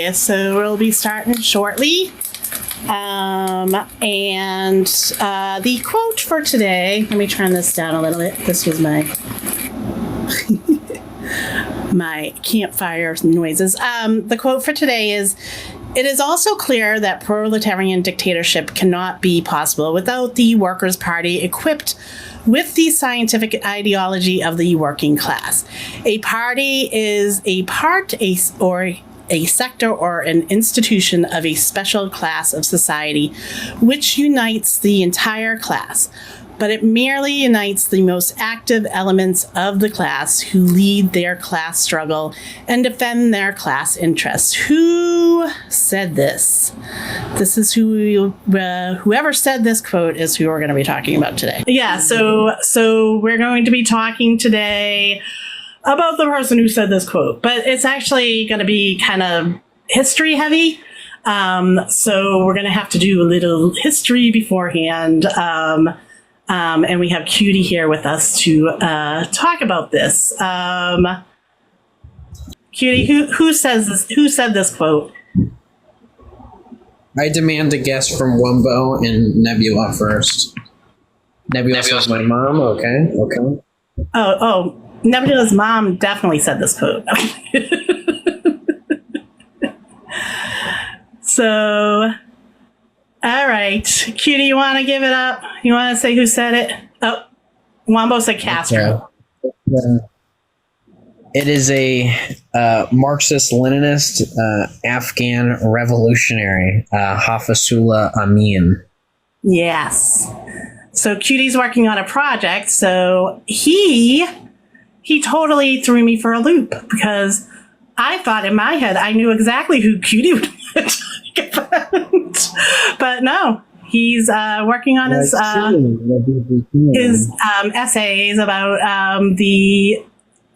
Okay, so we'll be starting shortly. And the quote for today, let me turn this down a little bit. This was my my campfire noises. The quote for today is, "It is also clear that proletarian dictatorship cannot be possible without the Workers' Party equipped with the scientific ideology of the working class. A party is a part, or a sector or an institution of a special class of society which unites the entire class, but it merely unites the most active elements of the class who lead their class struggle and defend their class interests." Who said this? This is whoever said this quote is who we're going to be talking about today. Yeah, so we're going to be talking today about the person who said this quote, but it's actually going to be kind of history heavy. So we're going to have to do a little history beforehand. And we have Cutie here with us to talk about this. Cutie, who says this? Who said this quote? I demand a guess from Wumbo and Nebula first. Nebula says my mom. Okay. Oh, Nebula's mom definitely said this quote. So, all right. Cutie, you want to give it up? You want to say who said it? Oh, Wombo said Castro. It is a Marxist-Leninist Afghan revolutionary, Hafizullah Amin. Yes. So Cutie's working on a project, so he totally threw me for a loop because I thought in my head I knew exactly who Cutie would talk about. But no, he's working on his essays about the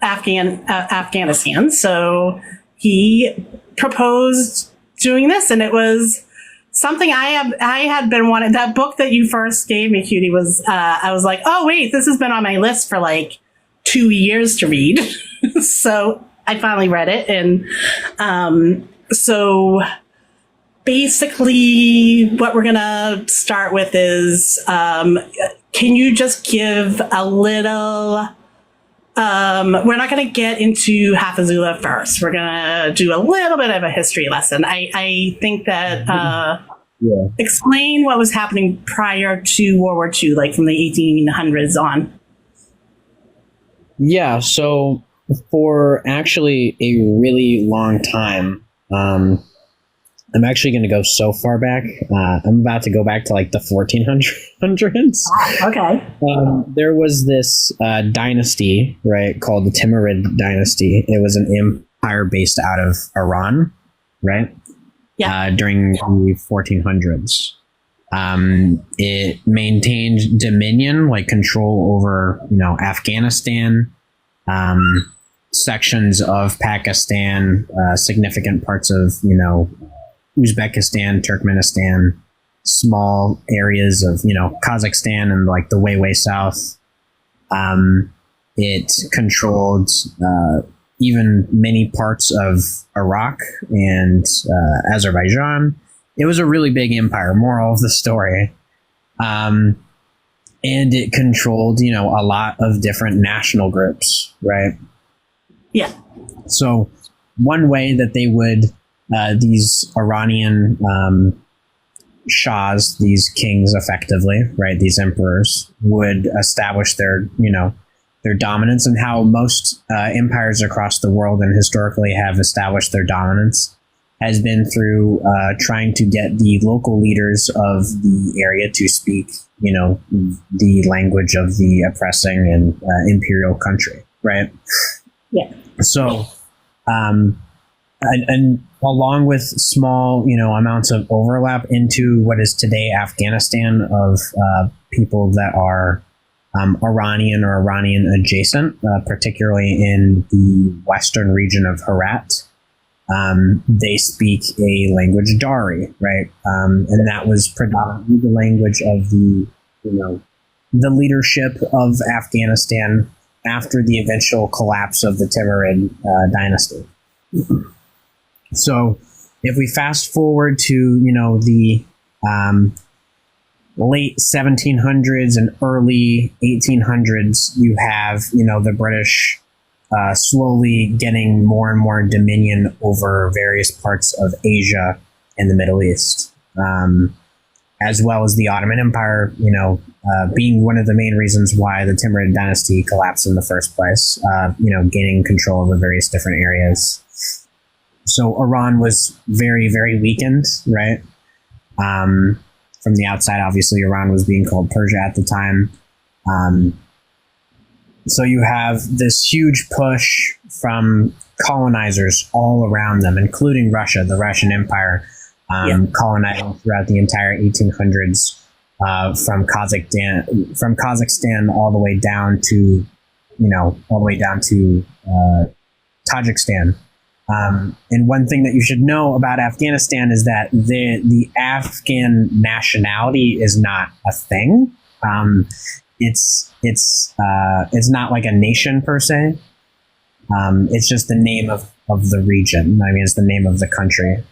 Afghanistan. So he proposed doing this, and it was something I had been wanting. That book that you first gave me, Cutie, was I was like, oh wait, this has been on my list for like 2 years to read. So I finally read it, and so basically what we're gonna start with is can you just give a little we're not going to get into Hafizullah first. We're going to do a little bit of a history lesson. I think that explain what was happening prior to World War II, like from the 1800s on. Yeah, so for actually a really long time, I'm actually going to go so far back. I'm about to go back to like the 1400s. Okay. There was this dynasty, right, called the Timurid dynasty. It was an empire based out of Iran, right? Yeah. During the 1400s. It maintained dominion, like control over, Afghanistan, sections of Pakistan, significant parts of, Uzbekistan, Turkmenistan, small areas of, Kazakhstan and like the way south. It controlled even many parts of Iraq and Azerbaijan. It was a really big empire, moral of the story. And it controlled, a lot of different national groups, right? Yeah. So one way that they would these Iranian shahs, these kings effectively, right, these emperors, would establish their dominance, and how most empires across the world and historically have established their dominance has been through trying to get the local leaders of the area to speak, the language of the oppressing and imperial country, right? Yeah. So, and along with small, amounts of overlap into what is today Afghanistan of people that are Iranian or Iranian adjacent, particularly in the western region of Herat. They speak a language Dari, right? And that was predominantly the language of the leadership of Afghanistan after the eventual collapse of the Timurid dynasty. So if we fast forward to, the late 1700s and early 1800s, you have, the British slowly getting more and more dominion over various parts of Asia and the Middle East, as well as the Ottoman Empire, being one of the main reasons why the Timurid dynasty collapsed in the first place, gaining control over various different areas. So Iran was very, very weakened, right? From the outside, obviously, Iran was being called Persia at the time. So you have this huge push from colonizers all around them, including Russia, the Russian Empire, colonizing throughout the entire 1800s, from Kazakhstan all the way down to, Tajikistan. And one thing that you should know about Afghanistan is that the Afghan nationality is not a thing. It's not like a nation per se. It's just the name of the region. I mean, it's the name of the country.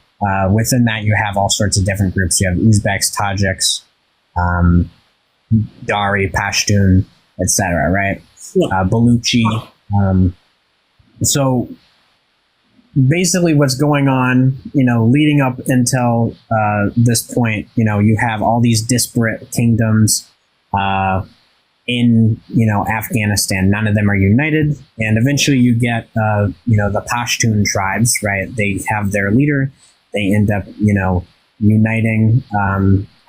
Within that, you have all sorts of different groups. You have Uzbeks, Tajiks, Dari, Pashtun, etc. Right? Yeah. Baluchi. So basically what's going on, leading up until this point, you have all these disparate kingdoms in, Afghanistan. None of them are united. And eventually you get, the Pashtun tribes, right? They have their leader. They end up, uniting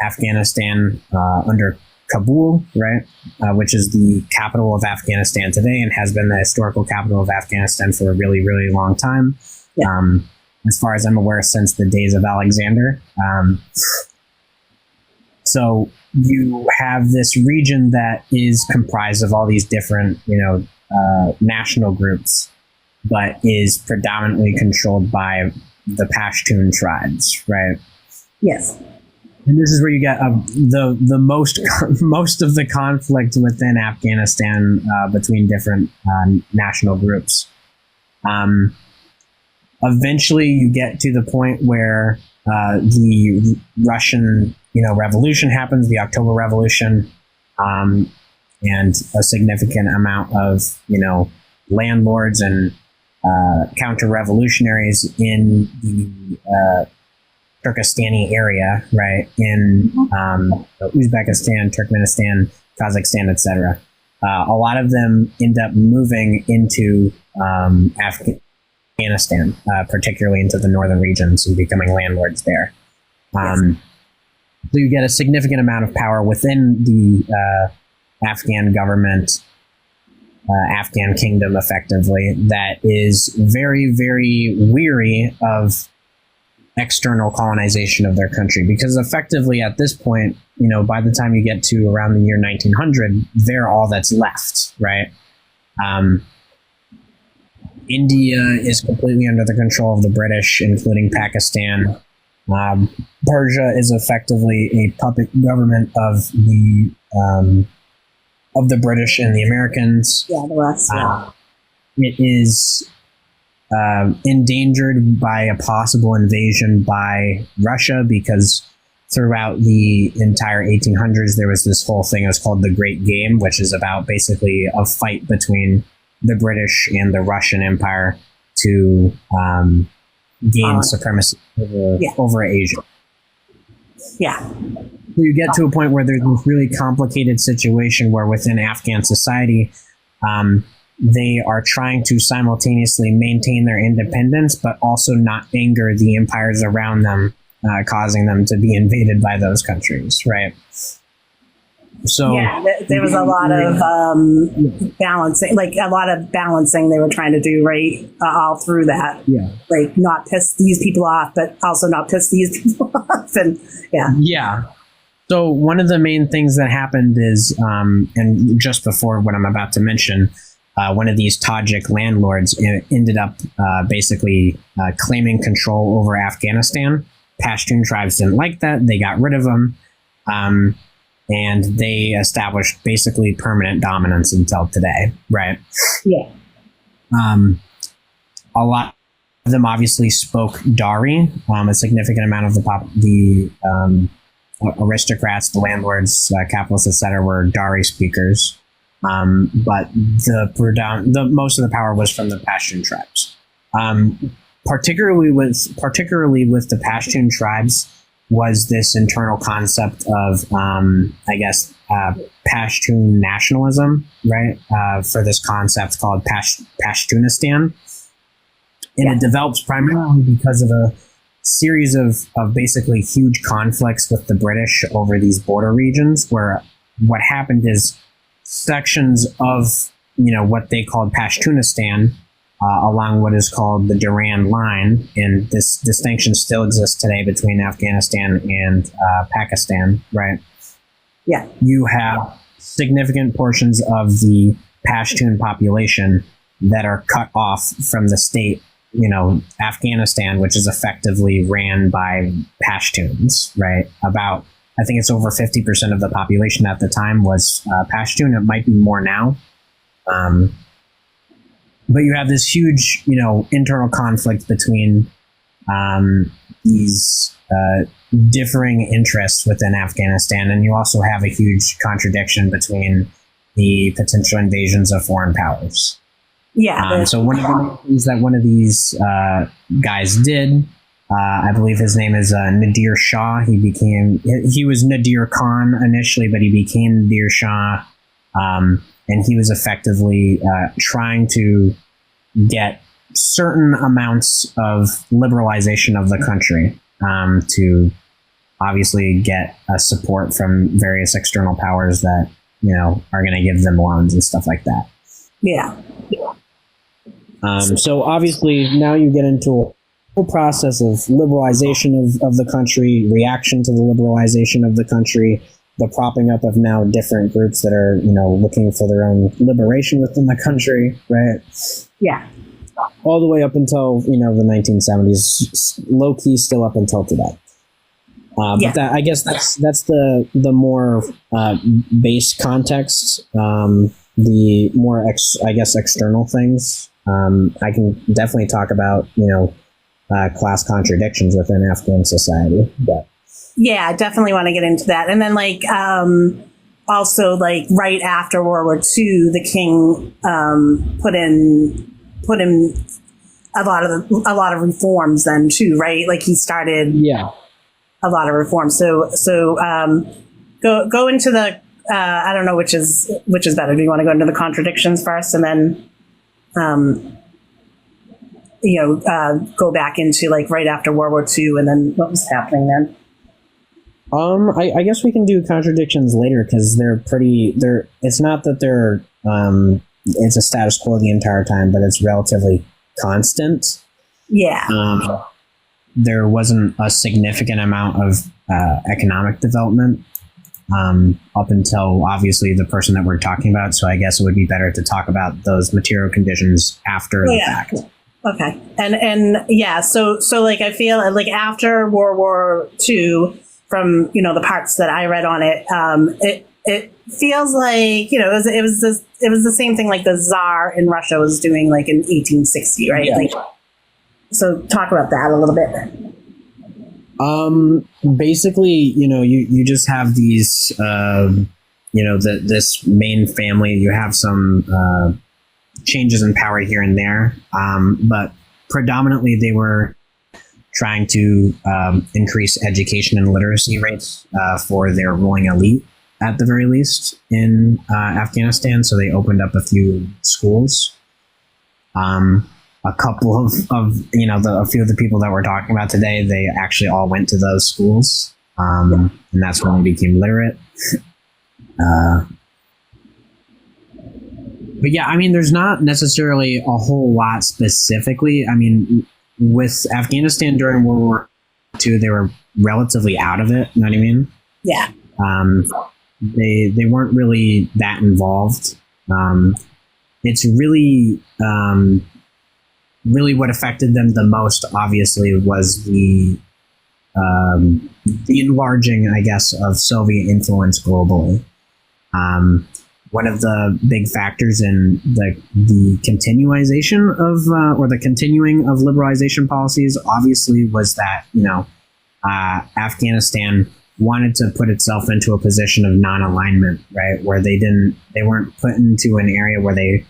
Afghanistan under Kabul, right? Which is the capital of Afghanistan today and has been the historical capital of Afghanistan for a really, really long time. Yeah. As far as I'm aware, since the days of Alexander. So you have this region that is comprised of all these different, national groups, but is predominantly controlled by the Pashtun tribes, right? Yes. And this is where you get the most of the conflict within Afghanistan between different national groups. Eventually, you get to the point where the Russian, revolution happens, the October Revolution, and a significant amount of, landlords and counter-revolutionaries in the Turkestani area, right, in Uzbekistan, Turkmenistan, Kazakhstan, etc. A lot of them end up moving into Afghanistan, particularly into the northern regions, and becoming landlords there. So you get a significant amount of power within the Afghan government, Afghan kingdom, effectively, that is very, very weary of external colonization of their country, because effectively at this point, by the time you get to around the year 1900, they're all that's left, right? India is completely under the control of the British, including Pakistan. Persia is effectively a puppet government of the British and the Americans. Yeah, the West. It is endangered by a possible invasion by Russia, because throughout the entire 1800s, there was this whole thing. It was called the Great Game, which is about basically a fight between the British and the Russian Empire to gain supremacy over Asia. Yeah. So you get to a point where there's this really complicated situation where within Afghan society, they are trying to simultaneously maintain their independence, but also not anger the empires around them, causing them to be invaded by those countries, right? So yeah, there was a lot of balancing they were trying to do, right? All through that. Yeah. Like not piss these people off, but also not piss these people off. And yeah. Yeah. So one of the main things that happened is, and just before what I'm about to mention, one of these Tajik landlords ended up basically claiming control over Afghanistan. Pashtun tribes didn't like that. They got rid of them. And they established basically permanent dominance until today, right? Yeah. A lot them obviously spoke Dari. A significant amount of the aristocrats, the landlords, capitalists, etc., were Dari speakers. But the most of the power was from the Pashtun tribes. Particularly with the Pashtun tribes was this internal concept of, Pashtun nationalism, right? For this concept called Pashtunistan. And it develops primarily because of a series of basically huge conflicts with the British over these border regions, where what happened is sections of, what they called Pashtunistan, along what is called the Durand Line, and this distinction still exists today between Afghanistan and Pakistan, right? Yeah. You have significant portions of the Pashtun population that are cut off from the state, Afghanistan, which is effectively ran by Pashtuns, right? I think it's over 50% of the population at the time was Pashtun. It might be more now. But you have this huge, internal conflict between these differing interests within Afghanistan. And you also have a huge contradiction between the potential invasions of foreign powers. Yeah. So one of the things that one of these guys did, I believe his name is Nadir Shah. He was Nadir Khan initially, but he became Nadir Shah. And he was effectively trying to get certain amounts of liberalization of the country to obviously get support from various external powers that, are going to give them loans and stuff like that. Yeah. So obviously now you get into a whole process of liberalization of the country, reaction to the liberalization of the country, the propping up of now different groups that are, looking for their own liberation within the country, right? Yeah. All the way up until, the 1970s, low key still up until today. But that, I guess that's the more base context. The more external things. I can definitely talk about, class contradictions within Afghan society, but. Yeah, definitely want to get into that. And then also right after World War II, the king put in a lot of reforms then too, right? Like he started a lot of reforms. So go into the I don't know which is better. Do you want to go into the contradictions first and then go back into right after World War II and then what was happening then? I guess we can do contradictions later because it's not that they're it's a status quo the entire time, but it's relatively constant. Yeah. There wasn't a significant amount of economic development up until obviously the person that we're talking about. So I guess it would be better to talk about those material conditions after the fact. Okay. And yeah, so I feel after World War II, from the parts that I read on it, it feels like it was the same thing like the Tsar in Russia was doing in 1860, right? Yeah. So talk about that a little bit. Basically, you just have these, this main family. You have some changes in power here and there, but predominantly they were trying to increase education and literacy rates for their ruling elite, at the very least, in Afghanistan. So they opened up a few schools. A couple of a few of the people that we're talking about today, they actually all went to those schools, and that's when they became literate. But yeah, I mean, there's not necessarily a whole lot specifically. I mean, with Afghanistan during World War II, they were relatively out of it. You know what I mean? Yeah. They weren't really that involved. It's really what affected them the most, obviously, was the enlarging, I guess, of Soviet influence globally. one of the big factors in the continuation of or the continuing of liberalization policies obviously was that, Afghanistan wanted to put itself into a position of non-alignment, right? Where they weren't put into an area where they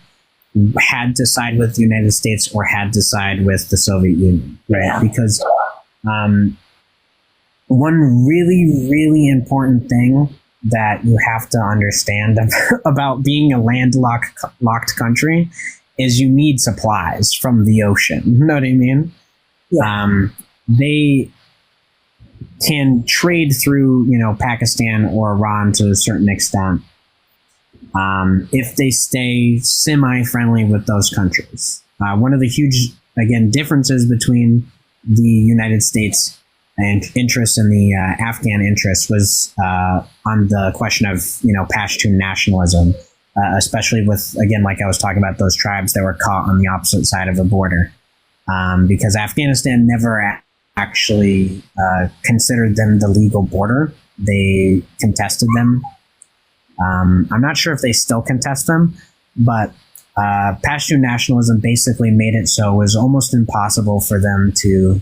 had to side with the United States or had to side with the Soviet Union, right? Yeah. Because one really, really important thing that you have to understand about being a landlocked country is you need supplies from the ocean. You know what I mean? Yeah. They can trade through, Pakistan or Iran to a certain extent if they stay semi-friendly with those countries. One of the huge, again, differences between the United States and interests and the Afghan interests was on the question of, Pashtun nationalism, especially with, again, like I was talking about, those tribes that were caught on the opposite side of the border, because Afghanistan never actually considered them the legal border. They contested them. I'm not sure if they still contest them, but Pashtun nationalism basically made it so it was almost impossible for them to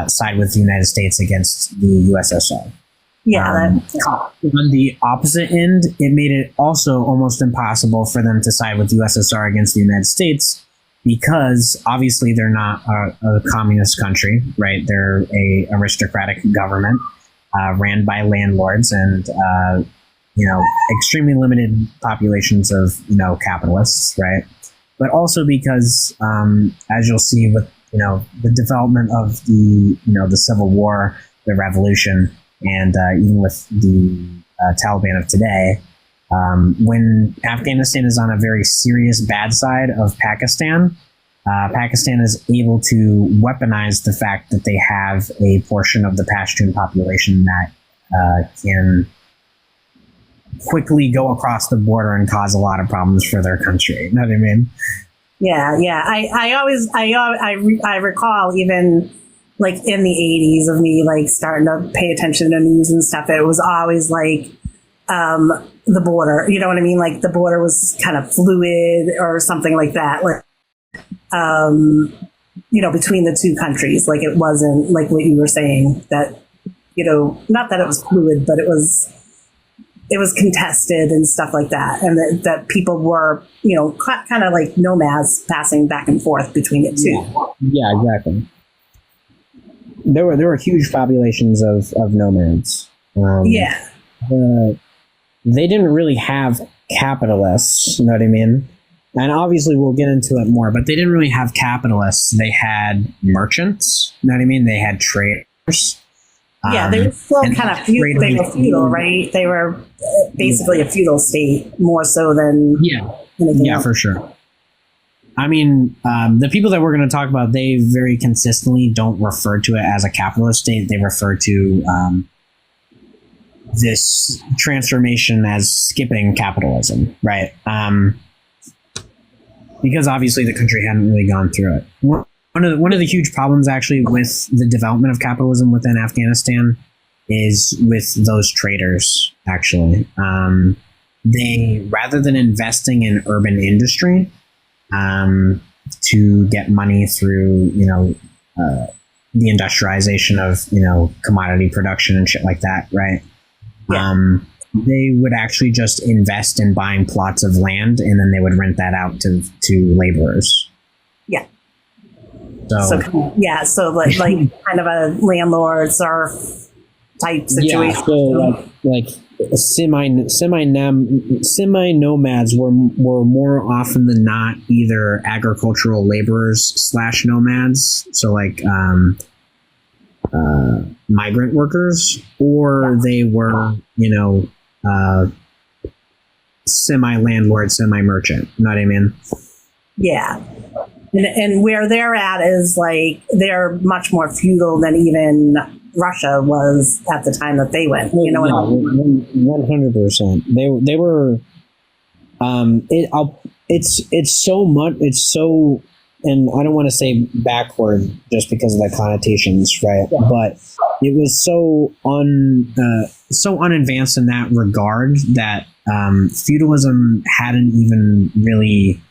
side with the United States against the USSR. Yeah. On the opposite end, it made it also almost impossible for them to side with the USSR against the United States, because obviously they're not a communist country, right? They're a aristocratic government ran by landlords and, extremely limited populations of, capitalists, right? But also because, as you'll see with, the development of the Civil War, the revolution, and even with the Taliban of today, when Afghanistan is on a very serious bad side of Pakistan, Pakistan is able to weaponize the fact that they have a portion of the Pashtun population that can quickly go across the border and cause a lot of problems for their country. You know what I mean? Yeah. I recall even like in the 80s of me like starting to pay attention to news and stuff. It was always like the border, you know what I mean? Like the border was kind of fluid or something like that. Like, between the two countries, like it wasn't like what you were saying that, not that it was fluid, but it was contested and stuff like that. And that people were, kind of like nomads passing back and forth between it too. Yeah, exactly. There were huge populations of nomads. They didn't really have capitalists, you know what I mean? And obviously we'll get into it more, but they didn't really have capitalists. They had merchants, you know what I mean? They had traders. Yeah, they were still kind of feudal. They were feudal, right? They were basically a feudal state more so than anything else. For sure. I mean, the people that we're going to talk about, they very consistently don't refer to it as a capitalist state. They refer to this transformation as skipping capitalism, right? Because obviously the country hadn't really gone through it. One of the huge problems actually with the development of capitalism within Afghanistan is with those traders, actually. They, rather than investing in urban industry to get money through, the industrialization of, commodity production and shit like that, right? Yeah. They would actually just invest in buying plots of land, and then they would rent that out to laborers. Yeah. So like kind of a landlord serf type situation. Yeah, so like semi nomads were more often than not either agricultural laborers / nomads, so like migrant workers, or they were semi landlord, semi merchant. You know what I mean? Yeah. And where they're at is like they're much more feudal than even Russia was at the time that they went. You know what I mean? 100%. They were. It's so much. It's so, and I don't want to say backward just because of the connotations, right? Yeah. But it was so unadvanced in that regard that feudalism hadn't even really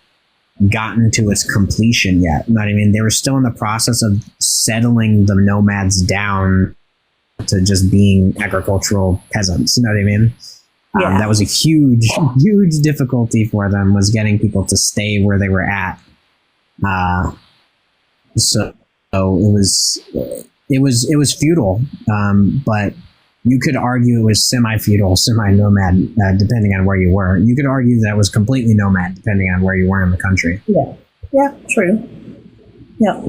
gotten to its completion yet. You know what I mean? They were still in the process of settling the nomads down to just being agricultural peasants. You know what I mean? Yeah. That was a huge difficulty for them, was getting people to stay where they were at. So it was feudal, but you could argue it was semi-feudal, semi-nomad, depending on where you were. You could argue that it was completely nomad, depending on where you were in the country. Yeah, true. Yeah.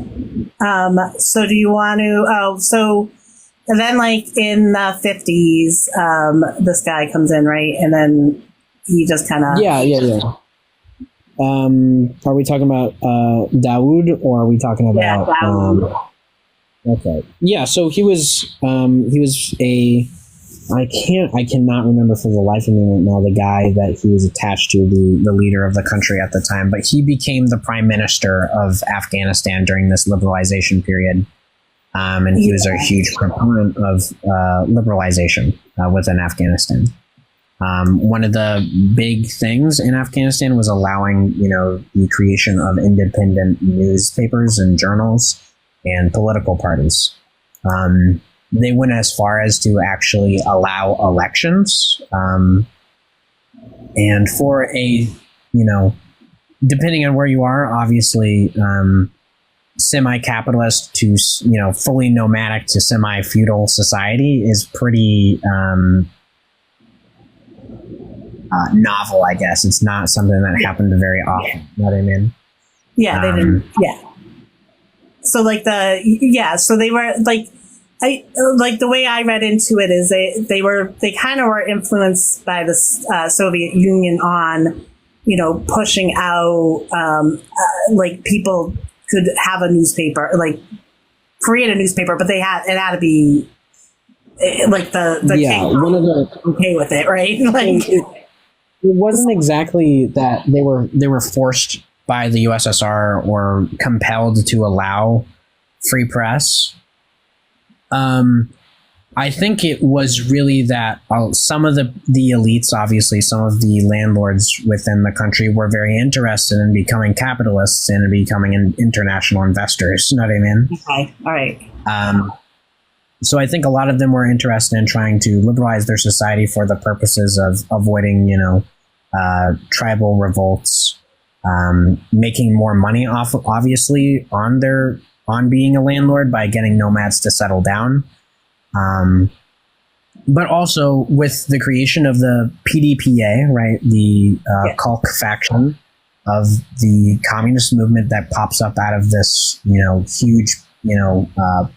So do you want to? And then, like in the 50s, this guy comes in, right, and then he just kind of Yeah. Are we talking about Dawood, or are we talking about? Dawood. Okay. Yeah. So he was a. I cannot remember for the life of me right now the guy that he was attached to, the leader of the country at the time, but he became the prime minister of Afghanistan during this liberalization period. And he was a huge proponent of liberalization within Afghanistan. One of the big things in Afghanistan was allowing, the creation of independent newspapers and journals and political parties. They went as far as to actually allow elections. And for a, depending on where you are, obviously, semi-capitalist to, fully nomadic to semi-feudal society is pretty novel, I guess. It's not something that happened very often. You know what I mean? Yeah, they didn't. Yeah. So so they were the way I read into it is they kind of were influenced by the Soviet Union on, pushing out people could have a newspaper, create a newspaper, but it had to be the king one of the okay with it, right? It wasn't exactly that they were forced by the USSR or compelled to allow free press. I think it was really that some of the elites, obviously, some of the landlords within the country were very interested in becoming capitalists and becoming international investors. You know what I mean? Okay. All right. So I think a lot of them were interested in trying to liberalize their society for the purposes of avoiding, tribal revolts, making more money obviously, on being a landlord by getting nomads to settle down. But also with the creation of the PDPA, right, the Kalk faction of the communist movement that pops up out of this, huge,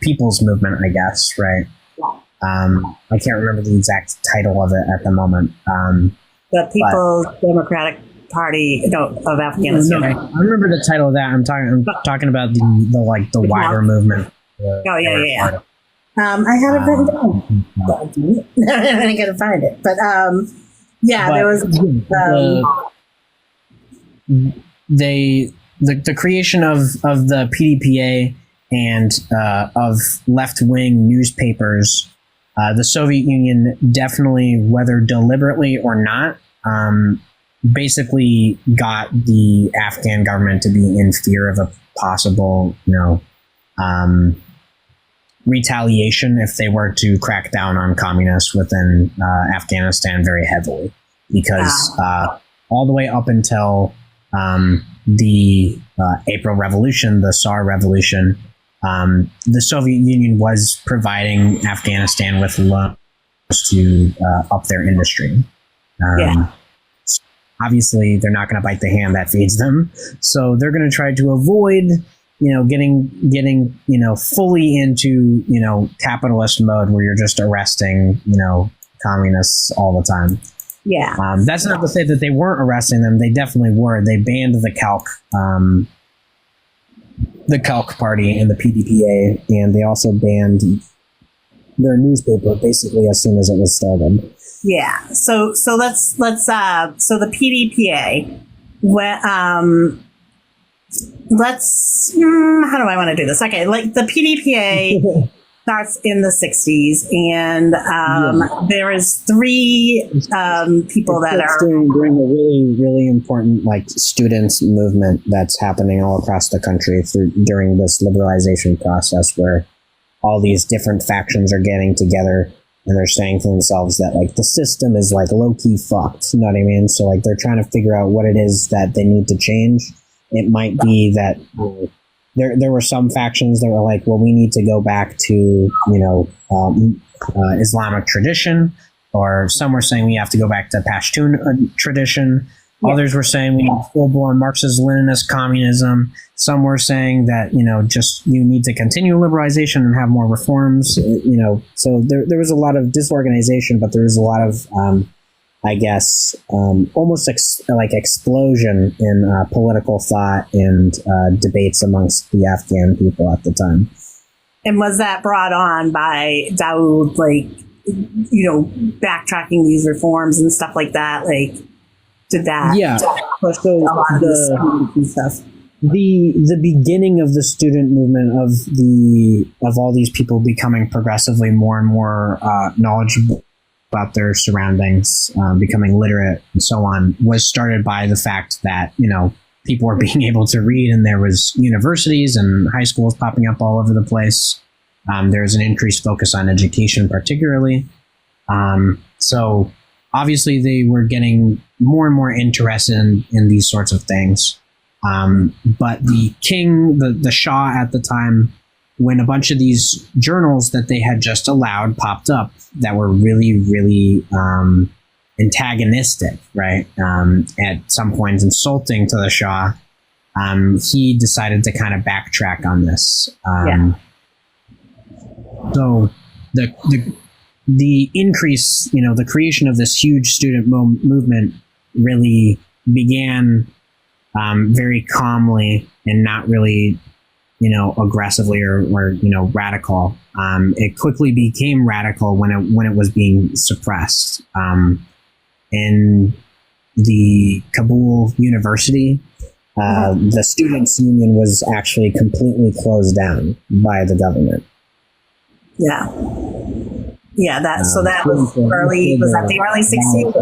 people's movement, I guess, right? I can't remember the exact title of it at the moment. The People's Democratic Party of Afghanistan. No, I remember the title of that. I'm talking about the wider movement. Yeah. I had it written down. I gotta find it, but there was the creation of the PDPA and of left-wing newspapers. The Soviet Union definitely, whether deliberately or not, basically got the Afghan government to be in fear of a possible, retaliation if they were to crack down on communists within Afghanistan very heavily, because all the way up until the April Revolution, the Tsar Revolution, the Soviet Union was providing Afghanistan with loans to up their industry. Obviously, they're not going to bite the hand that feeds them, so they're going to try to avoid getting fully into capitalist mode where you're just arresting communists all the time. Yeah. That's not to say that they weren't arresting them. They definitely were. They banned the Kalk Party and the PDPA, and they also banned their newspaper basically as soon as it was started. Yeah. So let's so the PDPA, let's how do I want to do this? Okay, the PDPA starts in the 60s, and there is three people that are during a really, really important students movement that's happening all across the country during this liberalization process, where all these different factions are getting together and they're saying to themselves that the system is low-key fucked. You know what I mean? So they're trying to figure out what it is that they need to change. It might be that there were some factions that were well, we need to go back to Islamic tradition, or some were saying we have to go back to Pashtun tradition. Yeah. Others were saying we need full-blown Marxist-Leninist communism. Some were saying that, just you need to continue liberalization and have more reforms, So there was a lot of disorganization, but there was a lot of, almost explosion in political thought and debates amongst the Afghan people at the time. And was that brought on by Daoud, backtracking these reforms and stuff like that? Did that? Yeah. Push a lot of the stuff. The beginning of the student movement of all these people becoming progressively more and more knowledgeable about their surroundings, becoming literate and so on, was started by the fact that people were being able to read, and there was universities and high schools popping up all over the place. There's an increased focus on education, particularly. So obviously they were getting more and more interested in these sorts of things. But the king, the Shah at the time, when a bunch of these journals that they had just allowed popped up that were really, really antagonistic, right? At some points insulting to the Shah, he decided to kind of backtrack on this. So the increase, the creation of this huge student movement really began very calmly and not really, aggressively or radical. It quickly became radical when it was being suppressed. In the Kabul University, the students' union was actually completely closed down by the government. Yeah. Yeah, that was early. Was that the early 60s?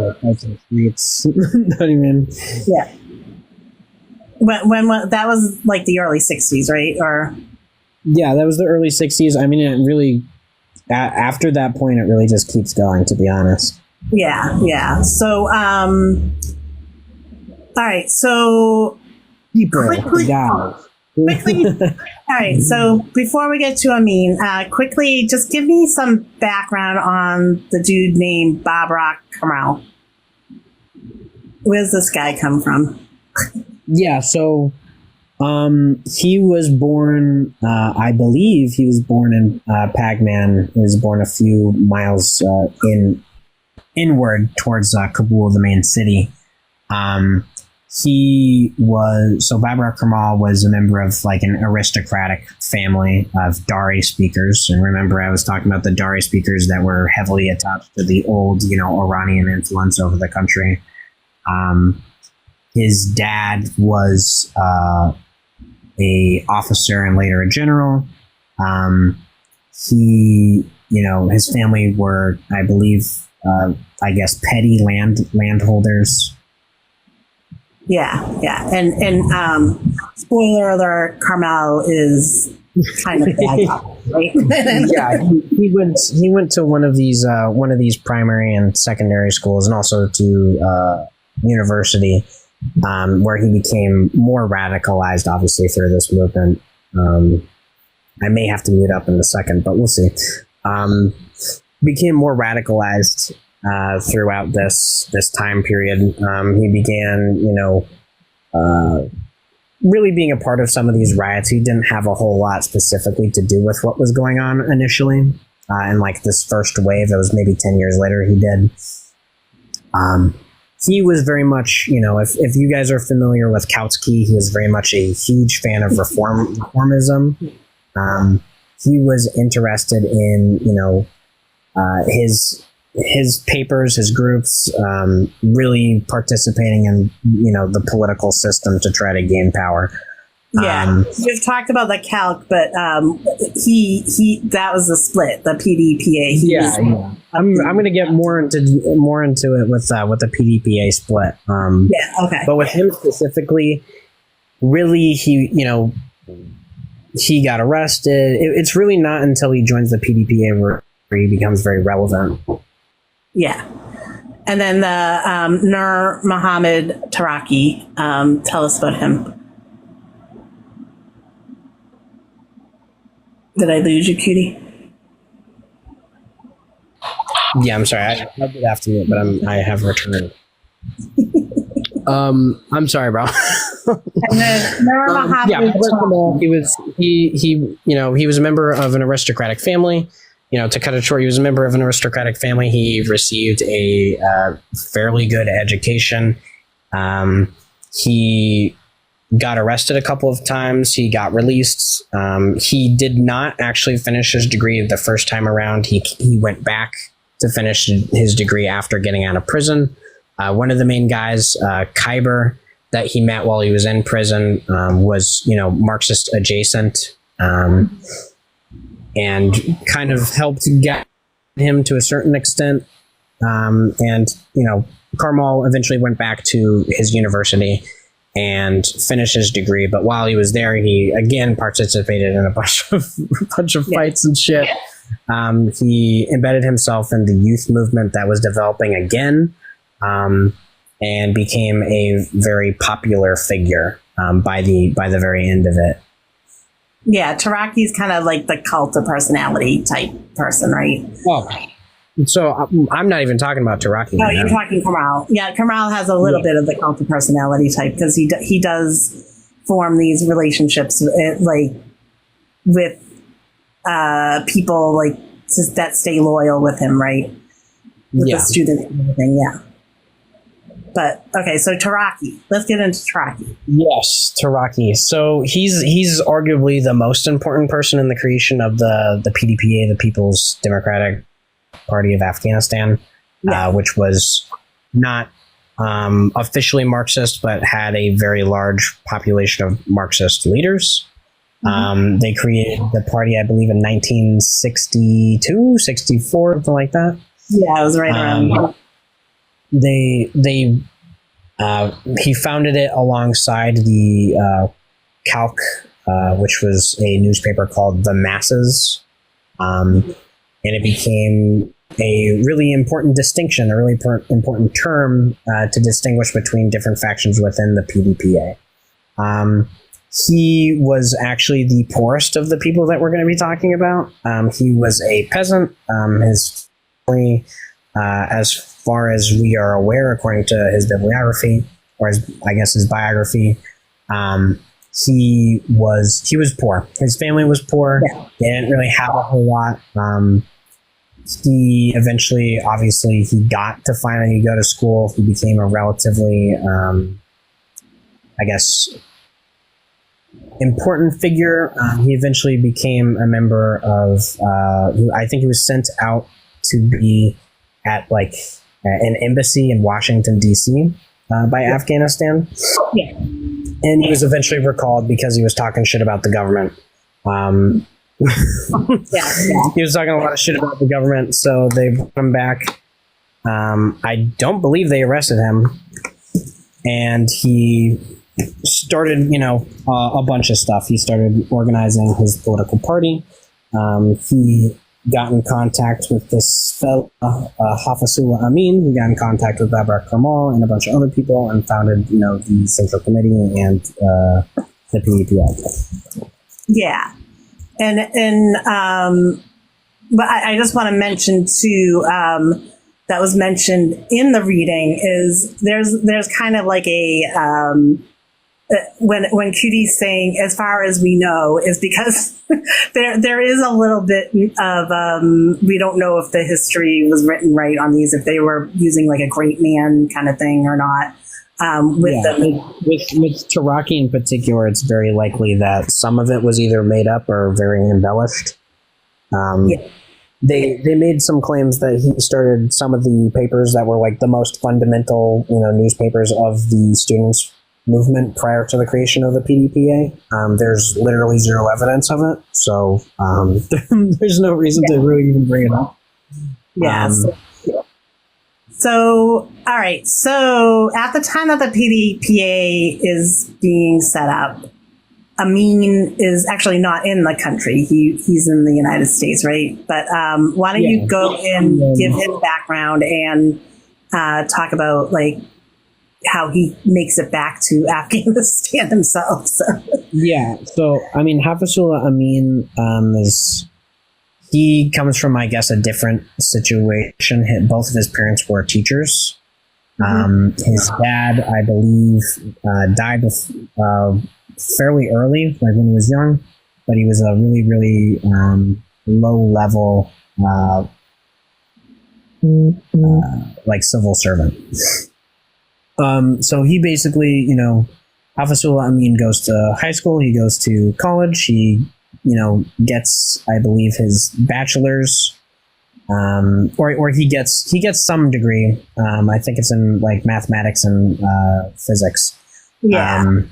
Not even. Yeah. When that was the early 60s, right? Or yeah, that was the early 60s. I mean, it really after that point, it really just keeps going, to be honest. Yeah. So, all right. So quickly. All right. So before we get to Amin, quickly, just give me some background on the dude named Babrak Karmal. Where's this guy come from? Yeah. So, he was born, I believe he was born in, Pagman. He was born a few miles, inward towards, Kabul, the main city. Babrak Karmal was a member of an aristocratic family of Dari speakers. And remember, I was talking about the Dari speakers that were heavily attached to the old, Iranian influence over the country. His dad was a officer and later a general. His family were, I believe, petty landholders. Yeah. And spoiler alert, Karmal is kind of bad, right? Yeah, he went to one of these primary and secondary schools, and also to university, where he became more radicalized, obviously, through this movement. I may have to mute up in a second, but we'll see. Became more radicalized throughout this time period. He began, really being a part of some of these riots. He didn't have a whole lot specifically to do with what was going on initially. And this first wave, that was maybe 10 years later, he did. He was very much, if you guys are familiar with Kautsky, he was very much a huge fan of reformism. He was interested in, his papers, his groups, really participating in, the political system to try to gain power. Yeah, we've talked about the calc, but he that was the split, the PDPA. Yeah. I'm going to get more into it with the PDPA split. Okay. But with him specifically, really, he got arrested. It's really not until he joins the PDPA where he becomes very relevant. Yeah. And then the Nur Muhammad Taraki. Tell us about him. Did I lose you, Cutie? Yeah, I'm sorry. I did after it, but I have returned. I'm sorry, bro. And then Nur Muhammad. He was a member of an aristocratic family. To cut it short, he was a member of an aristocratic family. He received a fairly good education. He got arrested a couple of times. He got released. He did not actually finish his degree the first time around. He went back to finish his degree after getting out of prison. One of the main guys, Khyber, that he met while he was in prison, was Marxist adjacent, and kind of helped get him to a certain extent. And Karmal eventually went back to his university and finished his degree. But while he was there, he again participated in a bunch of fights and shit. He embedded himself in the youth movement that was developing again, and became a very popular figure by the very end of it. Yeah, Taraki's kind of like the cult of personality type person, right? Oh, so I'm not even talking about Taraki. Oh, you're talking Karmal. Yeah, Karmal has a little bit of the cult of personality type because he does form these relationships with people that stay loyal with him, right? With the students and everything, yeah. But okay, so Taraki. Let's get into Taraki. Yes, Taraki. So he's arguably the most important person in the creation of the PDPA, the People's Democratic Party of Afghanistan, which was not officially Marxist, but had a very large population of Marxist leaders. They created the party, I believe, in 1962, 64, something like that. Yeah, it was right around. He founded it alongside the Calc, which was a newspaper called The Masses, and it became a really important distinction, a really important term to distinguish between different factions within the PDPA. He was actually the poorest of the people that we're going to be talking about. He was a peasant. His family, as far as we are aware, according to his bibliography, or his biography, he was poor. His family was poor. Yeah. They didn't really have a whole lot. He eventually, obviously, he got to finally go to school. He became a relatively, important figure. He eventually became a member of, I think he was sent out to be at an embassy in Washington, D.C. By Afghanistan. Yeah. And he was eventually recalled because he was talking shit about the government. He was talking a lot of shit about the government, so they brought him back. I don't believe they arrested him. And he started, a bunch of stuff. He started organizing his political party. He got in contact with this fellow, Hafizullah Amin. He got in contact with Babar Karmal and a bunch of other people and founded, the Central Committee and the PDPA. Yeah. But I just want to mention too, that was mentioned in the reading is there's kind of like a, when Cutie's saying, as far as we know, is because there is a little bit of, we don't know if the history was written right on these, if they were using like a great man kind of thing or not. With Taraki in particular, it's very likely that some of it was either made up or very embellished. They made some claims that he started some of the papers that were like the most fundamental, newspapers of the students movement prior to the creation of the PDPA. There's literally zero evidence of it, so there's no reason to really even bring it up. Yes. So, all right. So, at the time that the PDPA is being set up, Amin is actually not in the country. He's in the United States, right? But why don't you go and give him background and talk about like how he makes it back to Afghanistan himself? So. Yeah. So, I mean, Hafizullah Amin he comes from, I guess, a different situation. Both of his parents were teachers. His dad, I believe, died fairly early, like when he was young, but he was a really, really low-level, like civil servant. So he basically, Hafizullah Amin goes to high school. He goes to college. He gets, I believe, his bachelor's, or he gets some degree. I think it's in like mathematics and physics. Yeah.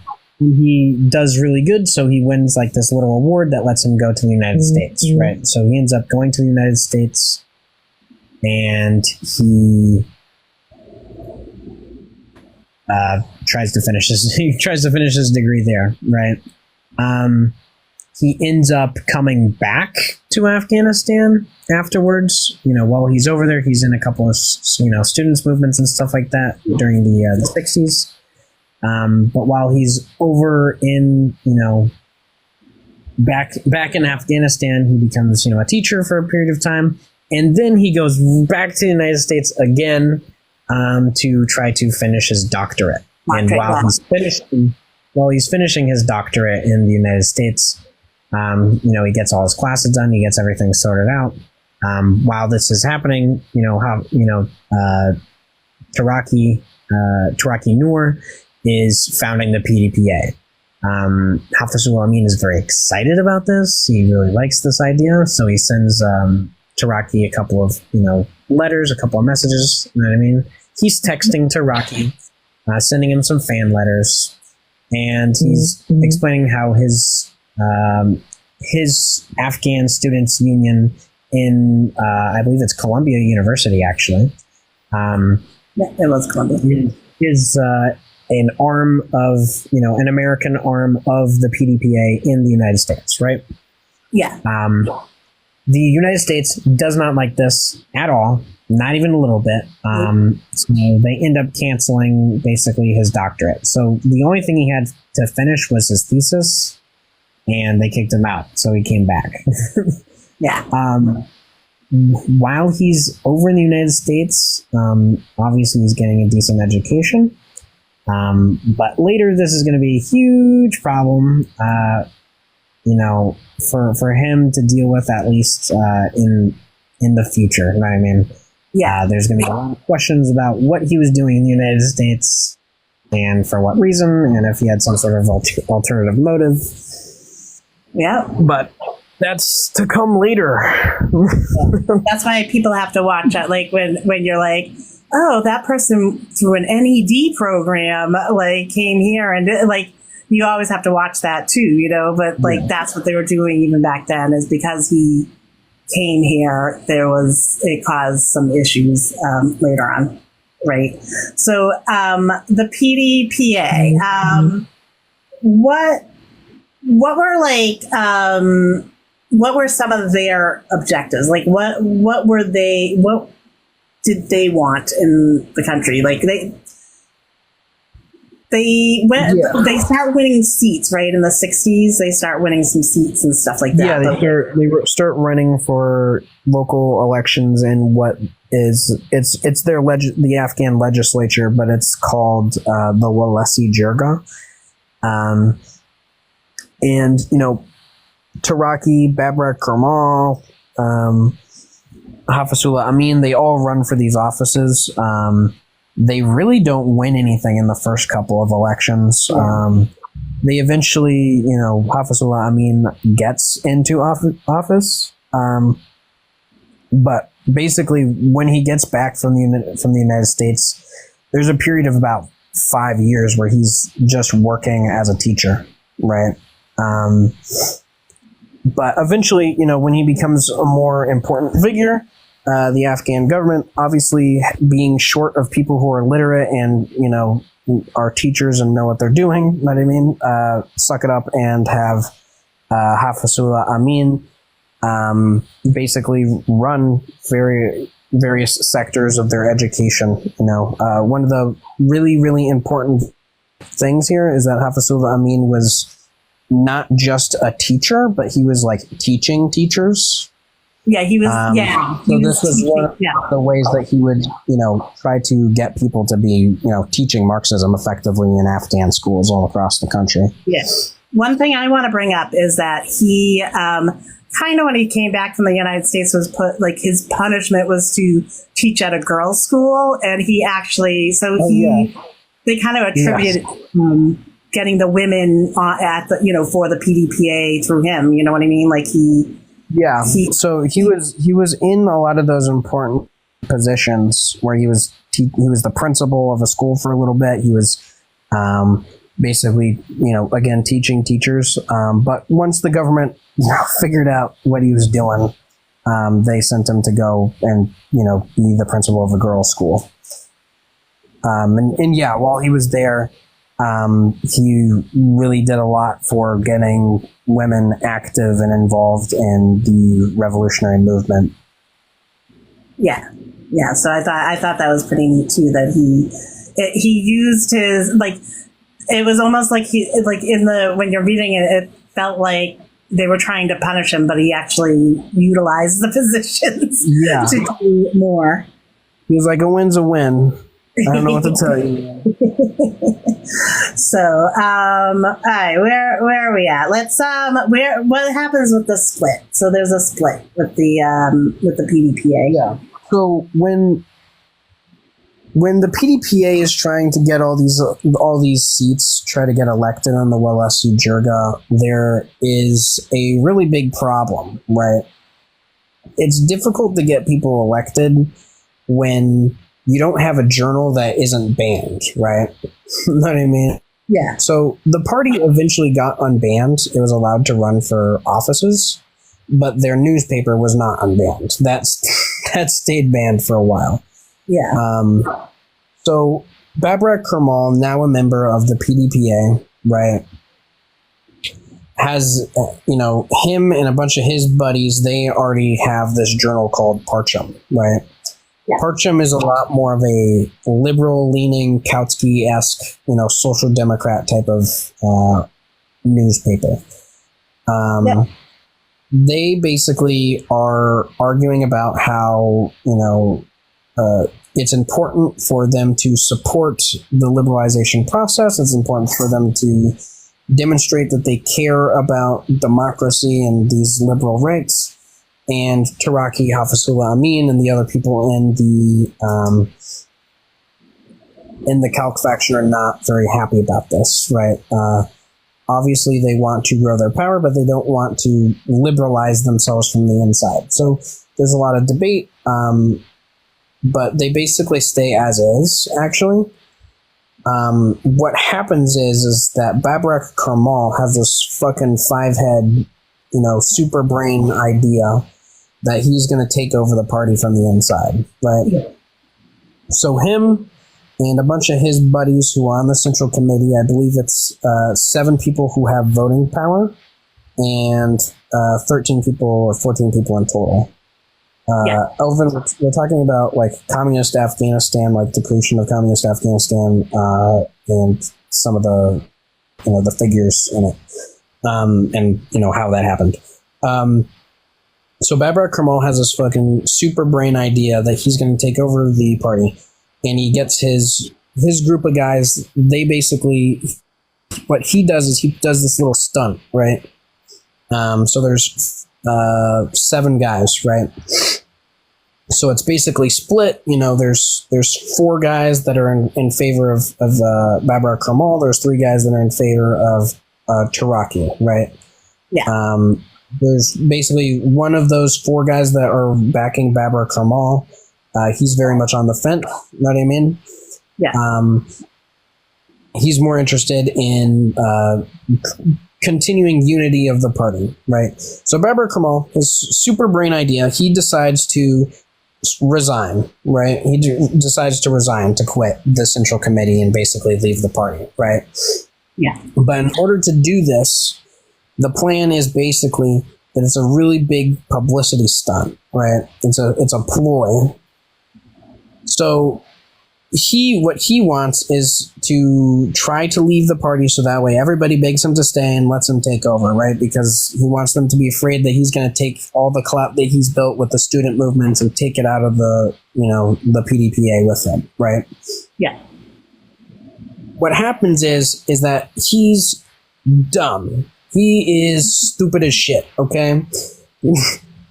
He does really good, so he wins like this little award that lets him go to the United States, right? So he ends up going to the United States, and he tries to finish his degree there, right? He ends up coming back to Afghanistan afterwards. While he's over there, he's in a couple of students' movements and stuff like that during the 60s. But while he's over in back in Afghanistan, he becomes a teacher for a period of time, and then he goes back to the United States again to try to finish his doctorate. And while he's finishing his doctorate in the United States. He gets all his classes done. He gets everything sorted out. While this is happening, Taraki Noor is founding the PDPA. Hafizullah Amin is very excited about this. He really likes this idea, so he sends Taraki a couple of letters, a couple of messages. You know what I mean? He's texting Taraki, sending him some fan letters, and he's explaining how his Afghan Students Union in I believe it's Columbia University, actually. Yeah, it was Columbia. Is an arm of an American arm of the PDPA in the United States, right? Yeah. The United States does not like this at all, not even a little bit. So they end up canceling basically his doctorate. So the only thing he had to finish was his thesis, and they kicked him out. So he came back. Yeah. While he's over in the United States, obviously he's getting a decent education. But later this is going to be a huge problem, for him to deal with, at least in the future. You know what I mean? Yeah. There's going to be a lot of questions about what he was doing in the United States and for what reason, and if he had some sort of alternative motive. Yeah. But that's to come later. That's why people have to watch it. Like when you're like, oh, that person through an NED program like came here, and like you always have to watch that too, But like that's what they were doing even back then, is because he came here, it caused some issues later on, right? So the PDPA, what were like what were some of their objectives? Like what did they want in the country? Like they start winning seats, right? In the 60s, they start winning some seats and stuff like that. Yeah, they start running for local elections in what is it's the Afghan legislature, but it's called the Walesi Jirga. And Taraki, Babrak Karmal, Hafizullah Amin, they all run for these offices. They really don't win anything in the first couple of elections. They eventually, Hafizullah Amin gets into office. But basically, when he gets back from the United States, there's a period of about 5 years where he's just working as a teacher, right? But eventually, when he becomes a more important figure, the Afghan government, obviously being short of people who are literate and, are teachers and know what they're doing, know what I mean? Suck it up and have Hafizullah Amin basically run various sectors of their education. One of the really, really important things here is that Hafizullah Amin was not just a teacher, but he was like teaching teachers. Yeah, he was. So this was one of the ways that he would, try to get people to be, teaching Marxism effectively in Afghan schools all across the country. Yes. One thing I want to bring up is that he, kind of when he came back from the United States, was put like his punishment was to teach at a girls' school, and he actually they kind of attributed getting the women at the for the PDPA through him. You know what I mean? Like so he was in a lot of those important positions where he was the principal of a school for a little bit. He was basically again teaching teachers. But once the government figured out what he was doing, they sent him to go and be the principal of a girls' school. And while he was there, he really did a lot for getting women active and involved in the revolutionary movement. Yeah. So I thought that was pretty neat too. That he used his it was almost like when you're reading it, it felt like they were trying to punish him, but he actually utilized the positions to do more. He was like, a win's a win. I don't know what to tell you. So, all right, where are we at? Let's what happens with the split? So there's a split with the PDPA. Yeah. So when the PDPA is trying to get all these seats, try to get elected on the Walesi Jirga, there is a really big problem, right? It's difficult to get people elected when you don't have a journal that isn't banned, right? You know what I mean? Yeah. So the party eventually got unbanned. It was allowed to run for offices, but their newspaper was not unbanned. That stayed banned for a while. Yeah. So Babrak Karmal, now a member of the PDPA, right, has, him and a bunch of his buddies, they already have this journal called Parcham, right? Yeah. Parcham is a lot more of a liberal-leaning, Kautsky-esque, social democrat type of newspaper. They basically are arguing about how, it's important for them to support the liberalization process. It's important for them to demonstrate that they care about democracy and these liberal rights. And Taraki, Hafizullah Amin, and the other people in the Kalk faction are not very happy about this, right? Obviously, they want to grow their power, but they don't want to liberalize themselves from the inside. So there's a lot of debate, but they basically stay as is, actually. What happens is that Babrak Karmal has this fucking 5-head, super brain idea that he's going to take over the party from the inside, right? Yeah. So him and a bunch of his buddies who are on the central committee, I believe it's 7 people who have voting power and 13 people or 14 people in total. Elvin, we're talking about communist Afghanistan, the creation of communist Afghanistan, and some of the, the figures in it, and how that happened. So Babrak Karmal has this fucking super brain idea that he's going to take over the party, and he gets his group of guys. They basically, what he does is he does this little stunt, right? So there's 7 guys, right? So it's basically split. There's 4 guys that are in favor of Babrak Karmal. There's 3 guys that are in favor of Taraki, right? Yeah. There's basically one of those 4 guys that are backing Babrak Karmal. He's very much on the fence. You know what I mean? Yeah. He's more interested in continuing unity of the party, right? So Babar Kamal, his super brain idea, he decides to resign, right? He decides to resign, to quit the Central Committee and basically leave the party, right? Yeah. But in order to do this, the plan is basically that it's a really big publicity stunt, right? It's a ploy. So what he wants is to try to leave the party so that way everybody begs him to stay and lets him take over, right? Because he wants them to be afraid that he's going to take all the clout that he's built with the student movements and take it out of the PDPA with him, right? Yeah. What happens is that he's dumb. He is stupid as shit, okay?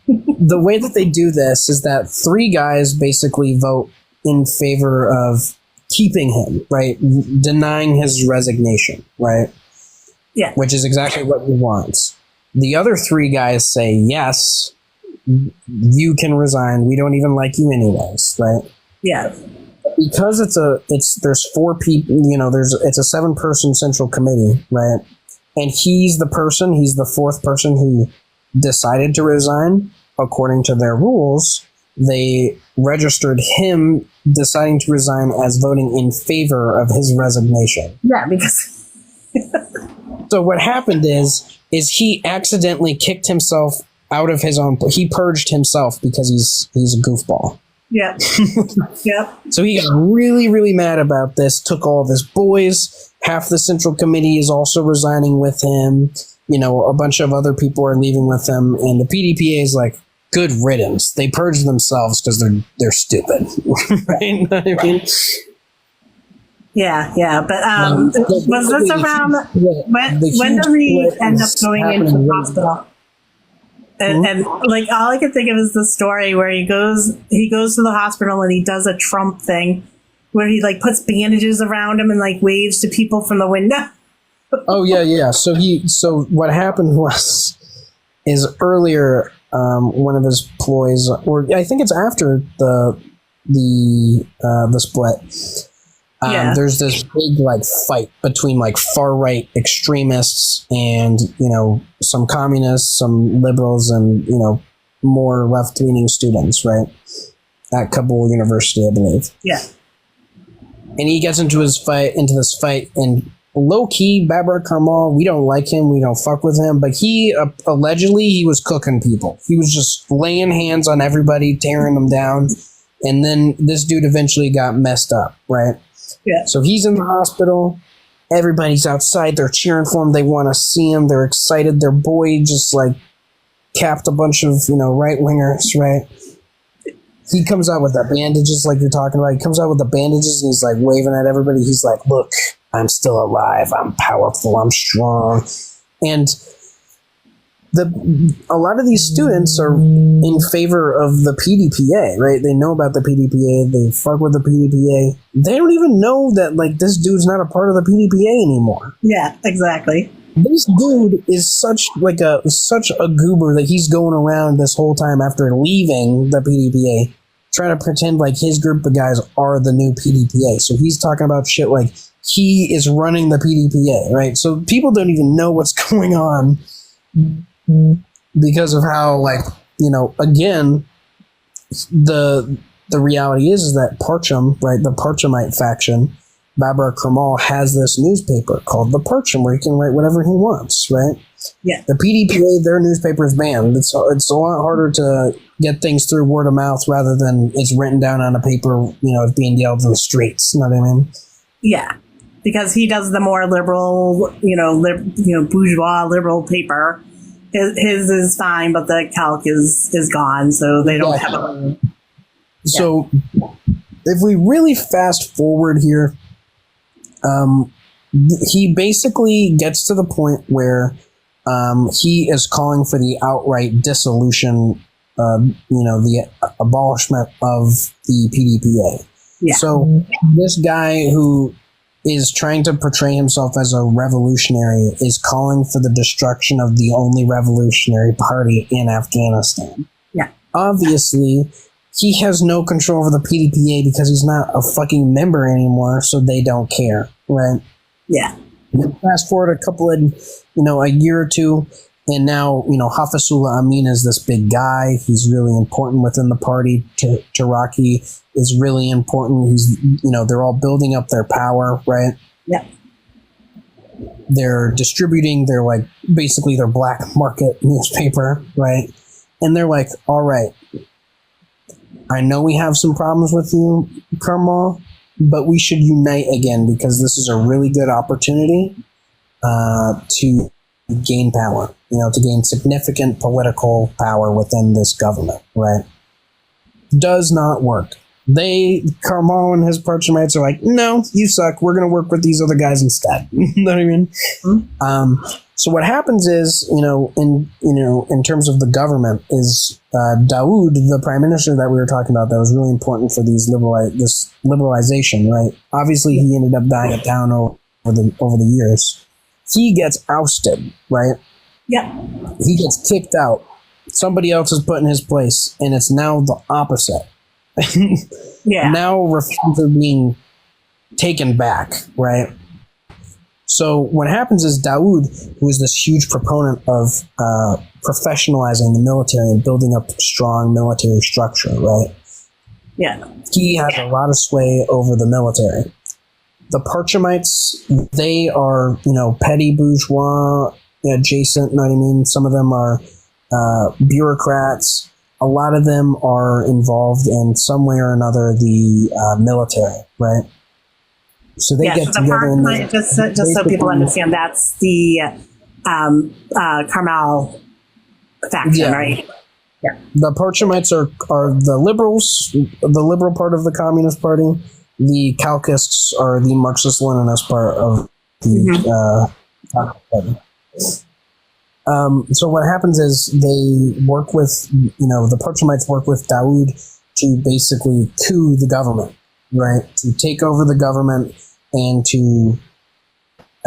The way that they do this is that 3 guys basically vote in favor of keeping him, right? Denying his resignation, right? Yeah. Which is exactly what he wants. The other 3 guys say, yes, you can resign. We don't even like you anyways, right? Yeah. Because there's 4 people, it's a 7-person central committee, right? And he's the 4th person who decided to resign according to their rules. They registered him deciding to resign as voting in favor of his resignation. Yeah, because so what happened is he accidentally kicked himself out of his own. He purged himself because he's a goofball. Yeah. Yep. So he got really, really mad about this. Took all of his boys. Half the Central Committee is also resigning with him. A bunch of other people are leaving with him, and the PDPA is like, good riddance. They purge themselves because they're stupid, right? You know what I mean? Yeah. But was this around when does he end up going into the hospital? And like all I can think of is the story where he goes to the hospital and he does a Trump thing where he like puts bandages around him and like waves to people from the window. Oh yeah. So what happened is earlier. One of his ploys, or I think it's after the split. There's this big like fight between like far right extremists and some communists, some liberals, and more left leaning students, right? At Kabul University, I believe. Yeah. And he gets into this fight, and low key, Babar Karmal, we don't like him, we don't fuck with him, but he allegedly he was cooking people. He was just laying hands on everybody, tearing them down, and then this dude eventually got messed up, right? Yeah. So he's in the hospital. Everybody's outside. They're cheering for him. They want to see him. They're excited. Their boy just like capped a bunch of right wingers, right? He comes out with the bandages, like you're talking about. He comes out with the bandages and he's like waving at everybody. He's like, "Look, I'm still alive. I'm powerful. I'm strong." And a lot of these students are in favor of the PDPA, right? They know about the PDPA. They fuck with the PDPA. They don't even know that like this dude's not a part of the PDPA anymore. Yeah, exactly. This dude is such a goober that he's going around this whole time after leaving the PDPA, trying to pretend like his group of guys are the new PDPA. So he's talking about shit like he is running the PDPA, right? So people don't even know what's going on because of how, again, the reality is that Parcham, right, the Parchamite faction, Babar Karmal has this newspaper called the Parcham where he can write whatever he wants, right? Yeah. The PDPA, their newspaper is banned. It's a lot harder to get things through word of mouth rather than it's written down on a paper, it's being yelled in the streets. You know what I mean? Yeah. Because he does the more liberal, bourgeois liberal paper. His is fine, but the calc is gone, so they don't have a... So if we really fast forward here, he basically gets to the point where he is calling for the outright dissolution, the abolishment of the PDPA. Yeah. So this guy who is trying to portray himself as a revolutionary is calling for the destruction of the only revolutionary party in Afghanistan. Yeah. Obviously, he has no control over the PDPA because he's not a fucking member anymore, so they don't care, right? Yeah. Fast forward a year or two, and now, Hafizullah Amin is this big guy. He's really important within the party. Taraki is really important. He's, they're all building up their power, right? Yeah. They're distributing their, basically their black market newspaper, right? And they're like, all right, I know we have some problems with you, Karmal, but we should unite again because this is a really good opportunity to gain power, to gain significant political power within this government, right? Does not work. Karmal and his Parchamites are like, no, you suck. We're going to work with these other guys instead. You know what I mean? Mm-hmm. So what happens is, in terms of the government, is Daoud, the prime minister that we were talking about, that was really important for this liberalization, right? Obviously, he ended up dying down over the years. He gets ousted, right? Yeah. He gets kicked out. Somebody else is put in his place, and it's now the opposite. Yeah. Now reforms are being taken back, right? So what happens is Daoud, who is this huge proponent of professionalizing the military and building up strong military structure, right? Yeah. He has a lot of sway over the military. The Parchamites, they are, petty bourgeois adjacent, you know what I mean? Some of them are bureaucrats. A lot of them are involved in some way or another the military, right? So they get together and just so people understand, that's the Karmal faction, right? Yeah. The Parchamites are the liberals, the liberal part of the Communist Party. The Kalkists are the Marxist-Leninist part of the party. So what happens is they work with, the Parchamites work with Daoud to basically coup the government, right? To take over the government and to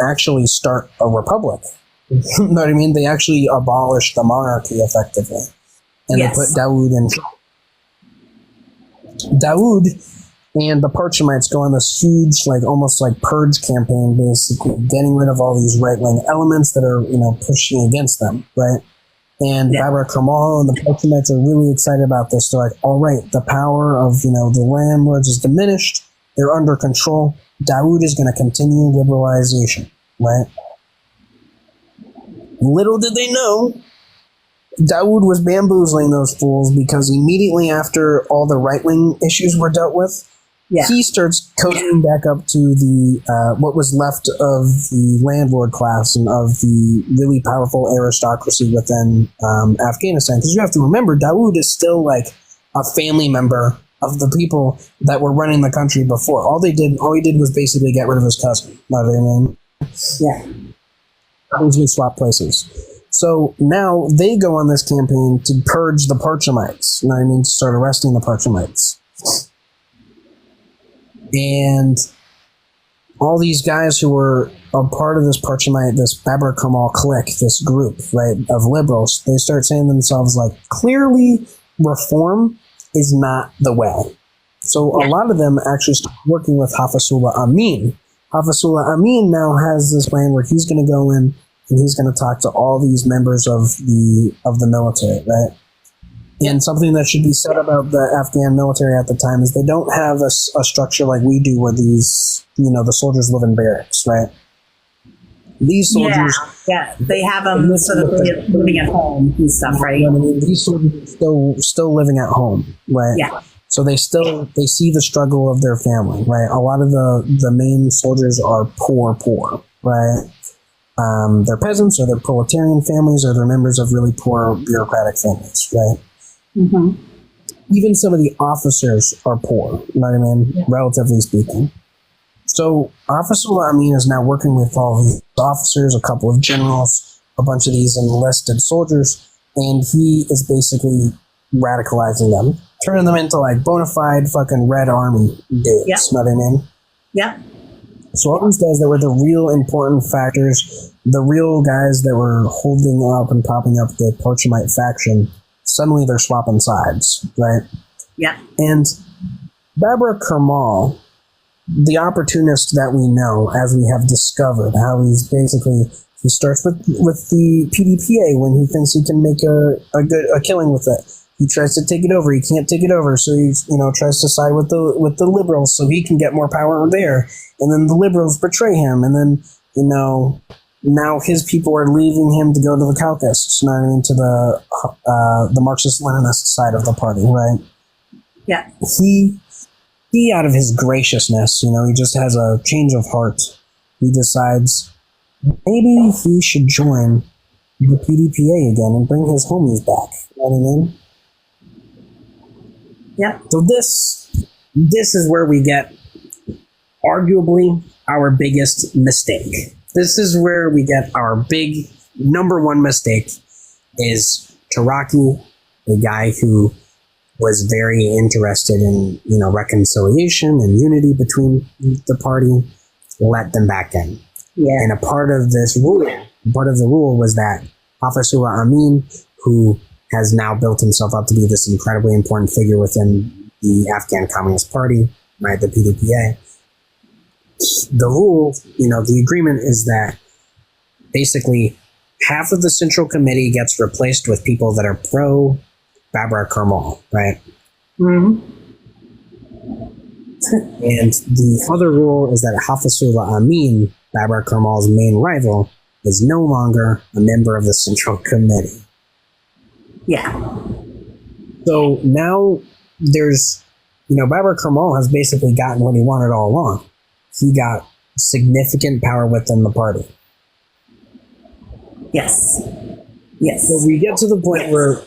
actually start a republic. You know what I mean? They actually abolish the monarchy effectively. And they put Daoud in. Daoud and the Parchamites go on this huge, almost purge campaign, basically getting rid of all these right-wing elements that are, pushing against them, right? And Babar Karmal and the Parchamites are really excited about this. They're like, all right, the power of, the landlords is diminished. They're under control. Daoud is going to continue liberalization, right? Little did they know, Daoud was bamboozling those fools because immediately after all the right-wing issues were dealt with, he starts cozying back up to the what was left of the landlord class and of the really powerful aristocracy within Afghanistan. Because you have to remember, Daoud is still a family member of the people that were running the country before. All he did was basically get rid of his cousin. You know what I mean? Yeah. Usually swap places. So now they go on this campaign to purge the Parchamites. You know what I mean? To start arresting the Parchamites. And all these guys who were a part of this Parchamite, this Babar Karmal clique, this group, right, of liberals, they start saying to themselves, clearly reform is not the way. So a lot of them actually start working with Hafizullah Amin. Hafizullah Amin now has this plan where he's going to go in and he's going to talk to all these members of the military, right? And something that should be said about the Afghan military at the time is they don't have a structure like we do where these, the soldiers live in barracks, right? These soldiers... Yeah, they have them sort of living at home and stuff, right? I mean, these soldiers are still living at home, right? Yeah. So they see the struggle of their family, right? A lot of the main soldiers are poor, right? They're peasants or they're proletarian families or they're members of really poor bureaucratic families, right? Mm-hmm. Even some of the officers are poor, you know what I mean? Relatively speaking. So Hafizullah Amin is now working with all these officers, a couple of generals, a bunch of these enlisted soldiers, and he is basically radicalizing them, turning them into bona fide fucking Red Army dudes, you know what I mean? Yeah. So all these guys that were the real important factors, the real guys that were holding up and popping up the Parchamite faction, suddenly they're swapping sides, right? Yeah. And Babar Karmal the opportunist that we know, as we have discovered, how he's basically, he starts with the PDPA when he thinks he can make a killing with it. He tries to take it over. He can't take it over, so he tries to side with the liberals so he can get more power there. And then the liberals betray him, and then now his people are leaving him to go to the Caucasus, not into the Marxist-Leninist side of the party, right? Yeah. He out of his graciousness, he just has a change of heart. He decides maybe he should join the PDPA again and bring his homies back. You know what I mean? Yeah. So this is where we get arguably our biggest mistake. This is where we get our big number one mistake is Taraki, a guy who was very interested in, reconciliation and unity between the party, let them back in. Yeah. And a part of the rule was that Hafizullah Amin, who has now built himself up to be this incredibly important figure within the Afghan Communist Party, right, the PDPA. The rule, the agreement is that basically half of the Central Committee gets replaced with people that are pro Babur Karmal, right? Mm-hmm. And the other rule is that Hafizullah Amin, Babur Karmal's main rival, is no longer a member of the Central Committee. Yeah. So now there's, Babur Karmal has basically gotten what he wanted all along. He got significant power within the party. Yes. Yes. So we get to the point where,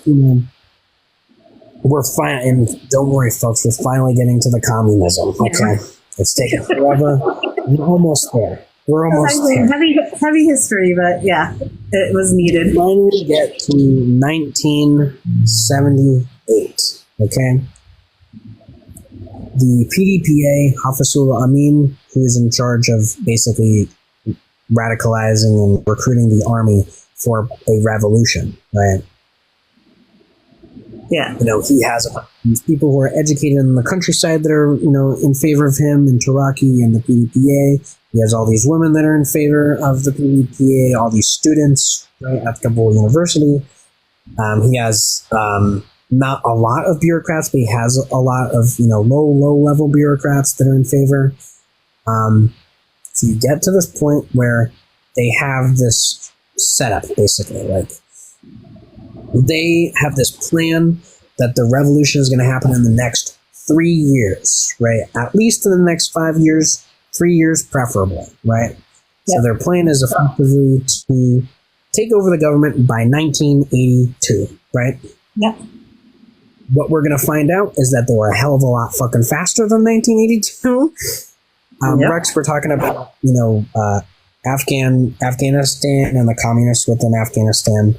we're fine, and don't worry, folks, we're finally getting to the communism. Okay. It's taken forever. We're almost there. We're almost there. Heavy history, but yeah, it was needed. Finally get to 1978. Okay. The PDPA, Hafizullah Amin, who is in charge of basically radicalizing and recruiting the army for a revolution, right? Yeah. He has these people who are educated in the countryside that are, in favor of him, and Taraki and the PDPA. He has all these women that are in favor of the PDPA, all these students, right, at Kabul University. He has not a lot of bureaucrats, but he has a lot of, low level bureaucrats that are in favor. So you get to this point where they have this setup, basically, like they have this plan that the revolution is going to happen in the next 3 years, right? At least in the next 5 years, 3 years preferably, right? Yep. So their plan is effectively to take over the government by 1982, right? Yep. What we're going to find out is that they were a hell of a lot fucking faster than 1982. Yep. Rex, we're talking about, Afghanistan and the communists within Afghanistan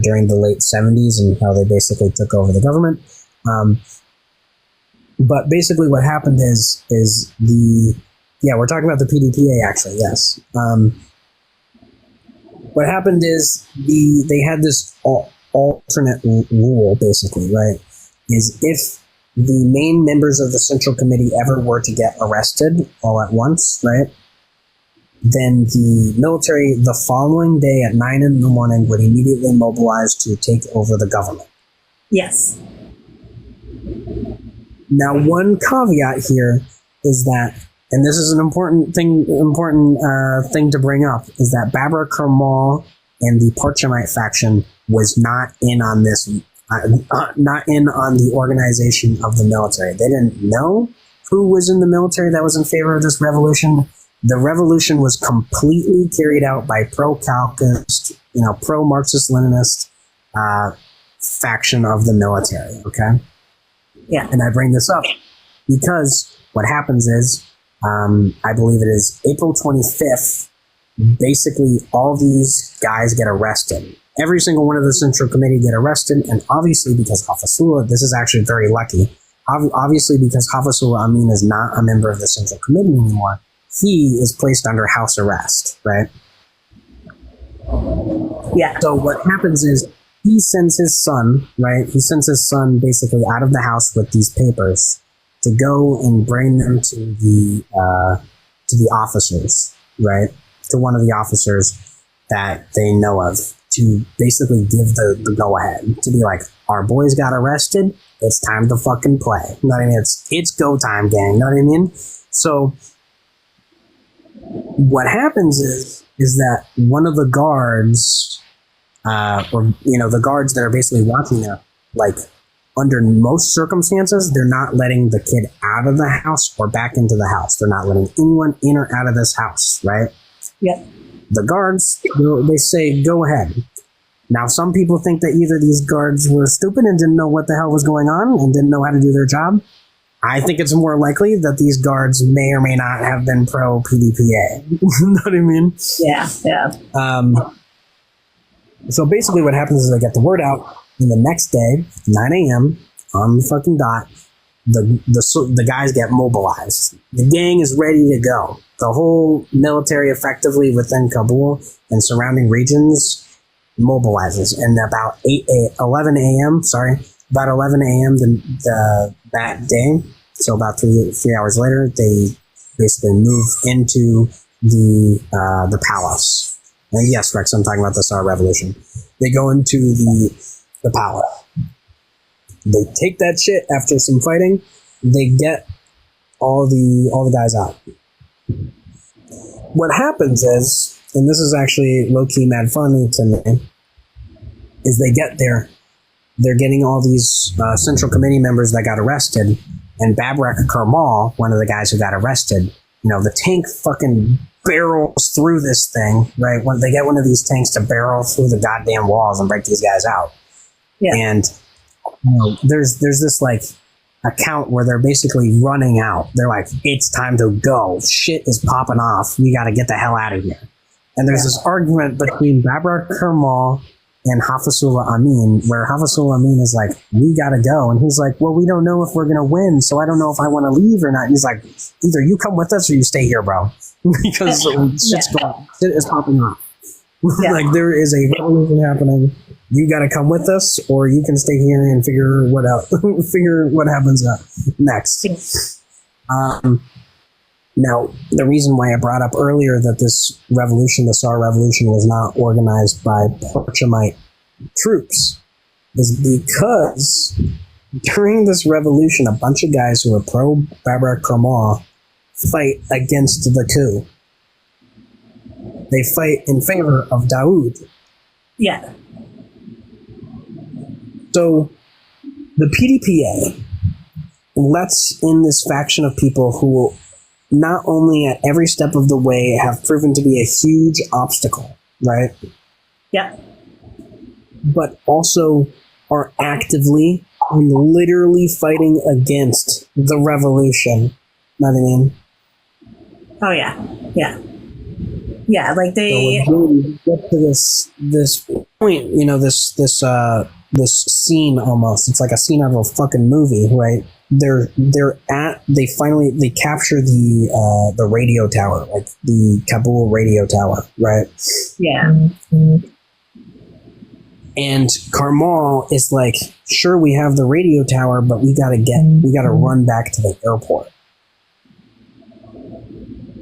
during the late 70s and how they basically took over the government. But basically what happened is we're talking about the PDPA actually, yes. What happened is they had this alternate rule basically, right? Is if the main members of the Central Committee ever were to get arrested all at once, right? Then the military the following day at 9 a.m. would immediately mobilize to take over the government. Yes. Now, one caveat here is that, and this is an important thing to bring up, is that Babur Karmal and the Parchamite faction was not in on this, not in on the organization of the military. They didn't know who was in the military that was in favor of this revolution. The revolution was completely carried out by pro-Calvinist, pro-Marxist-Leninist faction of the military, okay? Yeah. And I bring this up because what happens is, I believe it is April 25th, basically all these guys get arrested. Every single one of the Central Committee get arrested, and obviously because Hafizullah, this is actually very lucky, obviously because Hafizullah Amin is not a member of the Central Committee anymore, he is placed under house arrest, right? Yeah. So what happens is he sends his son, right? He sends his son basically out of the house with these papers to go and bring them to the officers, right? To one of the officers that they know of, to basically give the go-ahead, to be like, our boys got arrested, it's time to fucking play. You know what I mean? It's go time, gang. You know what I mean? So what happens is that one of the guards, or the guards that are basically watching there, like, under most circumstances, they're not letting the kid out of the house or back into the house. They're not letting anyone in or out of this house, right? Yep. The guards, they say, go ahead. Now, some people think that either these guards were stupid and didn't know what the hell was going on and didn't know how to do their job. I think it's more likely that these guards may or may not have been pro PDPA. You know what I mean? Yeah, yeah. So basically what happens is they get the word out, and the next day, 9 a.m., on the fucking dot, the guys get mobilized. The gang is ready to go. The whole military effectively within Kabul and surrounding regions mobilizes. And about 11 a.m., that day, so about three hours later, they basically move into the palace. And yes, Rex, I'm talking about the Tsar Revolution. They go into the palace. They take that shit after some fighting. They get all the guys out. What happens is, and this is actually low-key mad funny to me, is they get there. They're getting all these Central Committee members that got arrested, and Babrak Karmal, one of the guys who got arrested, the tank fucking barrels through this thing, right? When they get one of these tanks to barrel through the goddamn walls and break these guys out. Yeah. And there's this like account where they're basically running out. They're like, it's time to go. Shit is popping off. We got to get the hell out of here. And there's this argument between Babrak Karmal and Hafizullah Amin, where Hafizullah Amin is like, we gotta go. And he's like, well, we don't know if we're gonna win, so I don't know if I want to leave or not. And he's like, either you come with us or you stay here, bro. Because shit is popping off. Yeah. Like, there is a revolution happening. You gotta come with us, or you can stay here and figure what happens next. Now, the reason why I brought up earlier that this revolution, the Tsar Revolution, was not organized by Parchamite troops is because during this revolution, a bunch of guys who are pro-Babrak Karmal fight against the coup. They fight in favor of Daoud. Yeah. So, the PDPA lets in this faction of people who not only at every step of the way have proven to be a huge obstacle, right? Yeah. But also are actively and literally fighting against the revolution. Know what I mean? Oh yeah. Yeah. Yeah, like they get to this point, this scene almost. It's like a scene out of a fucking movie, right? They capture the radio tower, like the Kabul radio tower, right? Yeah. And Karmal is like, sure, we have the radio tower, but we gotta run back to the airport.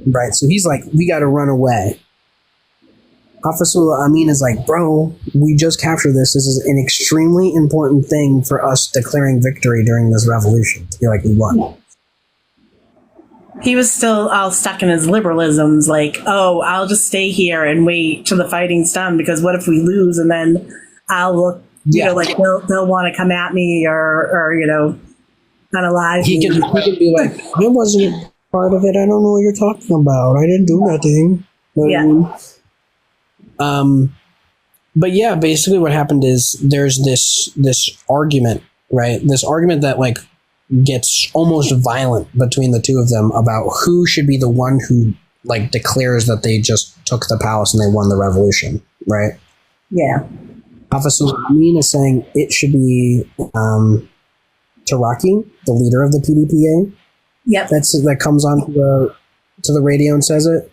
Right, so he's like, we gotta run away. Hafizullah Amin is like, bro, we just captured this. This is an extremely important thing for us declaring victory during this revolution. To be like, we won. He was still all stuck in his liberalisms, like, oh, I'll just stay here and wait till the fighting's done, because what if we lose and then I'll look, like they'll want to come at me or unalive me. He can be like, I wasn't part of it. I don't know what you're talking about. I didn't do nothing. Yeah. But yeah, basically what happened is there's this argument, right? This argument that like gets almost violent between the two of them about who should be the one who like declares that they just took the palace and they won the revolution, right? Yeah. Hafizullah Amin is saying it should be Taraki, the leader of the PDPA. Yep. That comes on to the radio and says it.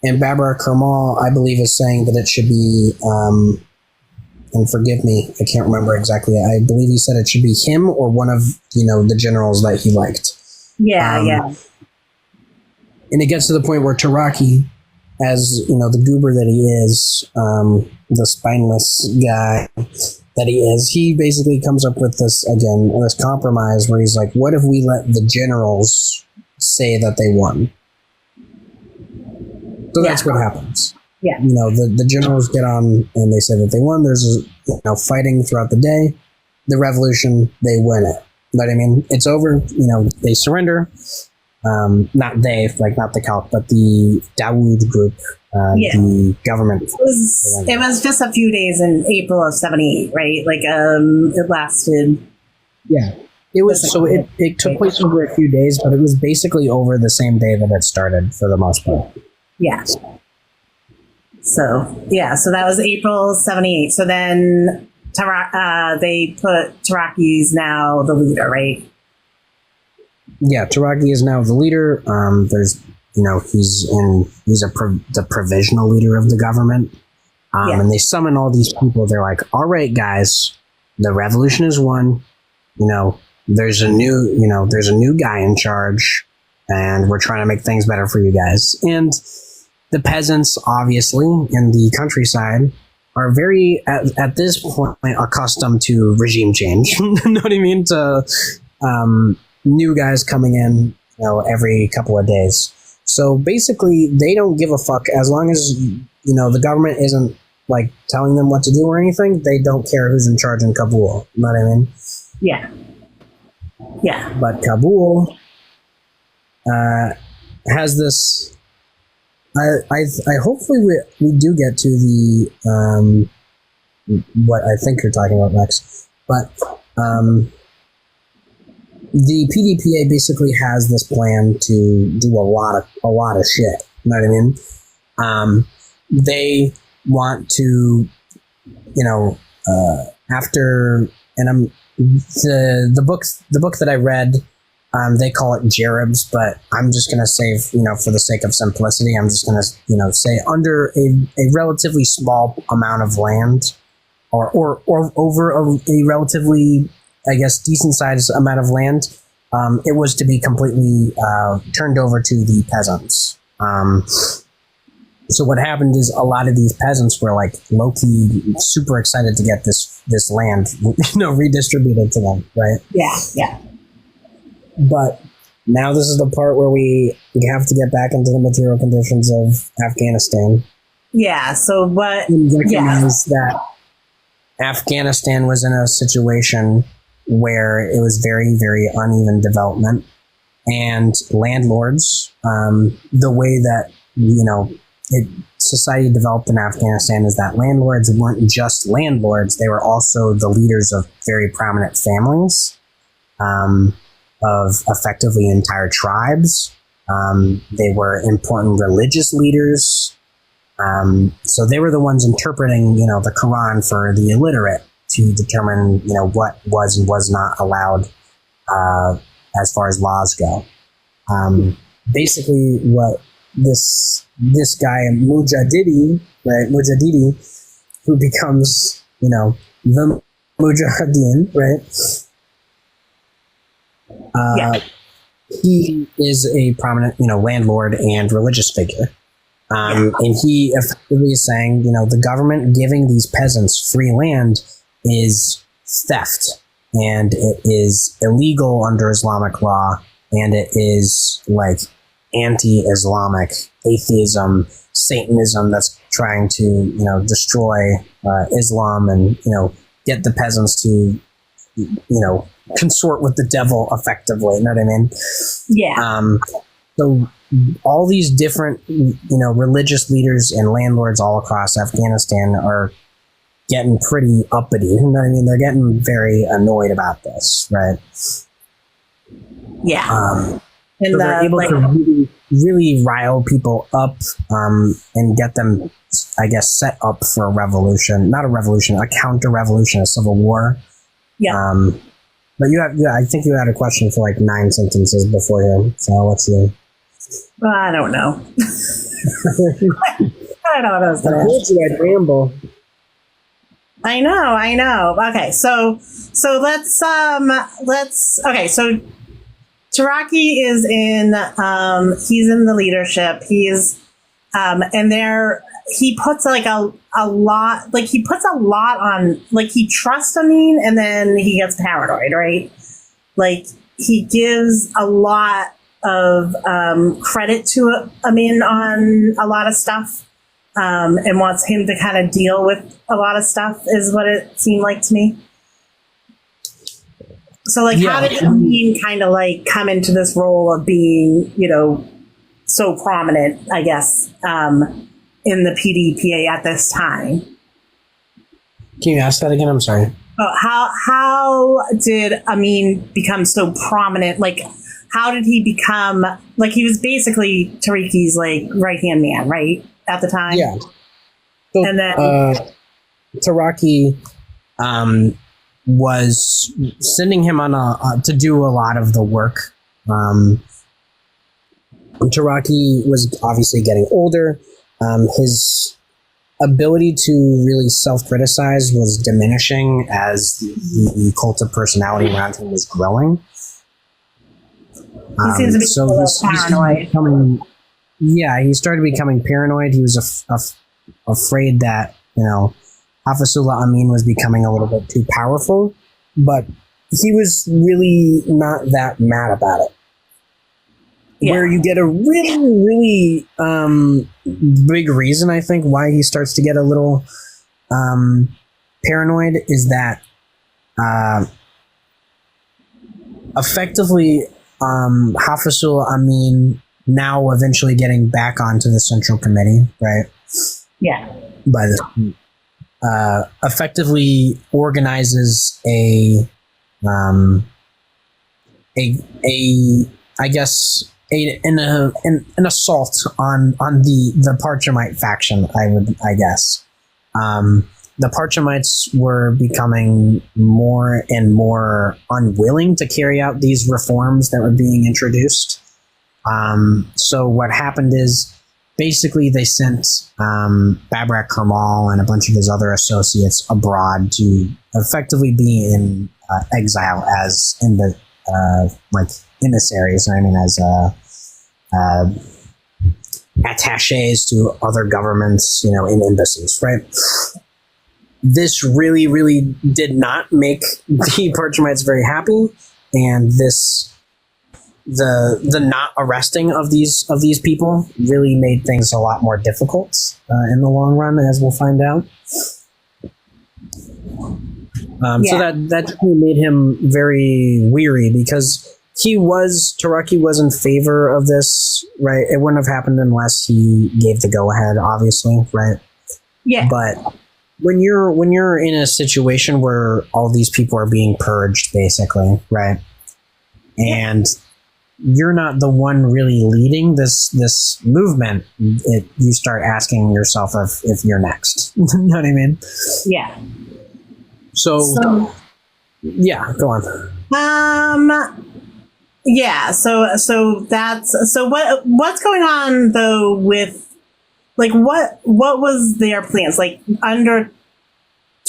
And Babrak Karmal, I believe, is saying that it should be, and forgive me, I can't remember exactly. I believe he said it should be him or one of, the generals that he liked. Yeah, yeah. And it gets to the point where Taraki, as you know, the goober that he is, the spineless guy that he is, he basically comes up with this compromise where he's like, what if we let the generals say that they won? So that's what happens. Yeah. You know, the generals get on and they say that they won. There's fighting throughout the day. The revolution, they win it. But I mean, it's over. You know, they surrender. Not they, like not the Calc, but the Dawood group, the government. It was just a few days in April of 78, right? Like, it lasted. Yeah. It was, so it took place over a few days, but it was basically over the same day that it started for the most part. Yeah. So that was April 78. So then they put Taraki's now the leader, right? Yeah, Taraki is now the leader. There's, he's the provisional leader of the government. And they summon all these people. They're like, all right, guys, the revolution is won. There's a new guy in charge, and we're trying to make things better for you guys. And the peasants, obviously, in the countryside are very, at this point, accustomed to regime change. You know what I mean? To new guys coming in, every couple of days. So basically, they don't give a fuck as long as, the government isn't like telling them what to do or anything. They don't care who's in charge in Kabul. You know what I mean? Yeah. Yeah. But Kabul has this. I hopefully we do get to the what I think you're talking about next, but the PDPA basically has this plan to do a lot of shit. You know what I mean? They want to, after, and the book that I read. They call it Jeribs, but I'm just going to say, for the sake of simplicity, I'm just going to, say under a relatively small amount of land or over a relatively, I guess, decent sized amount of land, it was to be completely turned over to the peasants. So what happened is a lot of these peasants were like low-key super excited to get this land, redistributed to them, right? Yeah, yeah. But now this is the part where we have to get back into the material conditions of Afghanistan. Yeah, so what... We recognize that Afghanistan was in a situation where it was very, very uneven development. And landlords, the way that, society developed in Afghanistan is that landlords weren't just landlords, they were also the leaders of very prominent families. Of effectively entire tribes. They were important religious leaders. So they were the ones interpreting, the Quran for the illiterate to determine, what was and was not allowed as far as laws go. Basically, what this guy Mujahidi, who becomes, the Mujahideen, right? He is a prominent, landlord and religious figure. And he effectively is saying, the government giving these peasants free land is theft, and it is illegal under Islamic law, and it is like anti-Islamic atheism, Satanism that's trying to, destroy Islam and, get the peasants to, consort with the devil effectively. You know what I mean? Yeah. So all these different, religious leaders and landlords all across Afghanistan are getting pretty uppity. You know what I mean? They're getting very annoyed about this, right? Yeah. And so they're able to really rile people up and get them, I guess, set up for a revolution. Not a revolution, a counter-revolution, a civil war. Yeah. But I think you had a question for like 9 sentences before him. So let's see. I don't know. I don't know what I was going to ask. I told you I'd ramble. I know. Okay, so let's okay, so Taraki is in, he's in the leadership. He's, and there, he puts like a lot, like he puts a lot on, like he trusts Amin and then he gets paranoid, right? Like he gives a lot of credit to Amin on a lot of stuff, and wants him to kind of deal with a lot of stuff is what it seemed like to me. So like, how did Amin kind of like come into this role of being, you know, so prominent, I guess, in the PDPA at this time? Can you ask that again? I'm sorry. How did Amin become so prominent? Like, how did he become, like, he was basically Tariqi's like right-hand man, right, at the time? Yeah. So, and then Taraki was sending him on to do a lot of the work. Taraki was obviously getting older. His ability to really self-criticize was diminishing as the cult of personality around him was growing. He seems to be paranoid. He started becoming paranoid. He was afraid that, you know, Hafizullah Amin was becoming a little bit too powerful, but he was really not that mad about it. Yeah. Where you get a really, really big reason, I think, why he starts to get a little paranoid is that effectively Hafizullah Amin now eventually getting back onto the Central Committee, right? Yeah. By the effectively organizes an assault on the Parchomite faction. I guess the Parchomites were becoming more and more unwilling to carry out these reforms that were being introduced. So what happened is, basically, they sent Babrak Karmal and a bunch of his other associates abroad to effectively be in exile as in the like emissaries. I mean, as attachés to other governments, you know, in embassies, right? This really, really did not make the Parchomites very happy, and the not arresting of these people really made things a lot more difficult in the long run, as we'll find out. So that definitely made him very weary, because Taraki was in favor of this, right? It wouldn't have happened unless he gave the go ahead, obviously, right? Yeah. But when you're in a situation where all these people are being purged, basically, right? And you're not the one really leading this movement, you start asking yourself if you're next. You know what I mean? Yeah. So yeah, go on. Yeah. So that's, so what's going on though with, like, what was their plans, like, under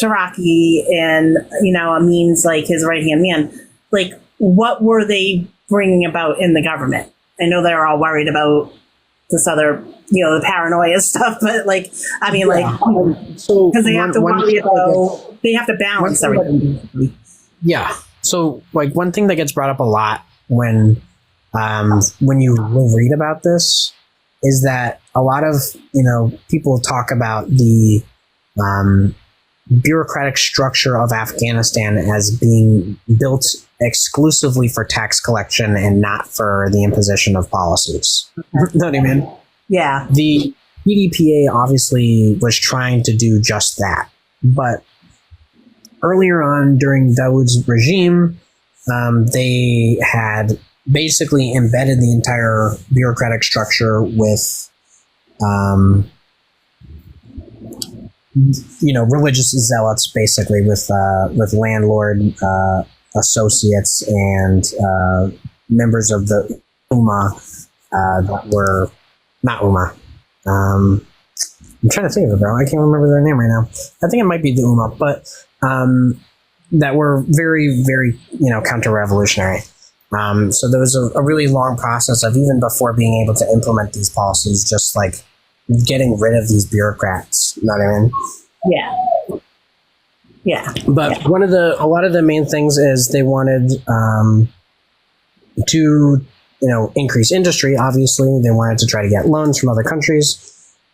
Taraki and, you know, Amin's like his right hand man, like, what were they bringing about in the government? I know they're all worried about this other, you know, the paranoia stuff, but like, I mean, like, so because they have to worry about, they have to balance everything. Yeah. So like one thing that gets brought up a lot when you read about this is that a lot of, you know, people talk about the bureaucratic structure of Afghanistan as being built exclusively for tax collection and not for the imposition of policies. You know what I mean? Yeah. The PDPA obviously was trying to do just that. But earlier on during Dawood's regime, they had basically embedded the entire bureaucratic structure with you know, religious zealots, basically, with landlord associates and members of the Ummah that were not Ummah. I'm trying to think of it, bro. I can't remember their name right now. I think it might be the Ummah, but that were very, very, you know, counter-revolutionary. So there was a really long process of, even before being able to implement these policies, just like getting rid of these bureaucrats. You know what I mean? Yeah. Yeah. But a lot of the main things is they wanted to, increase industry. Obviously, they wanted to try to get loans from other countries.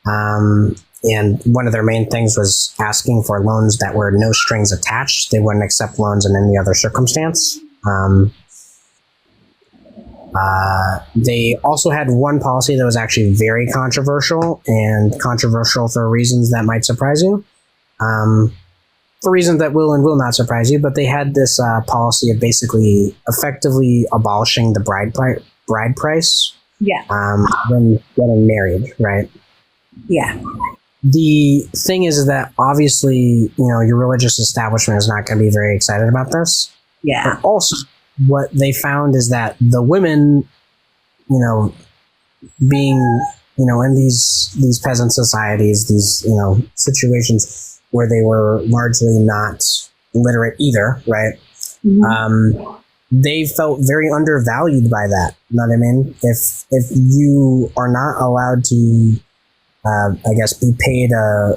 And one of their main things was asking for loans that were no strings attached. They wouldn't accept loans in any other circumstance. They also had one policy that was actually very controversial, and controversial for reasons that might surprise you. For reasons that will and will not surprise you, but they had this policy of basically effectively abolishing the bride price. Yeah. When getting married, right? Yeah. The thing is that obviously, your religious establishment is not going to be very excited about this. Yeah. But also, what they found is that the women, being, in these peasant societies, these, situations where they were largely not literate either, right? Mm-hmm. They felt very undervalued by that. You know what I mean? If you are not allowed to, I guess, be paid a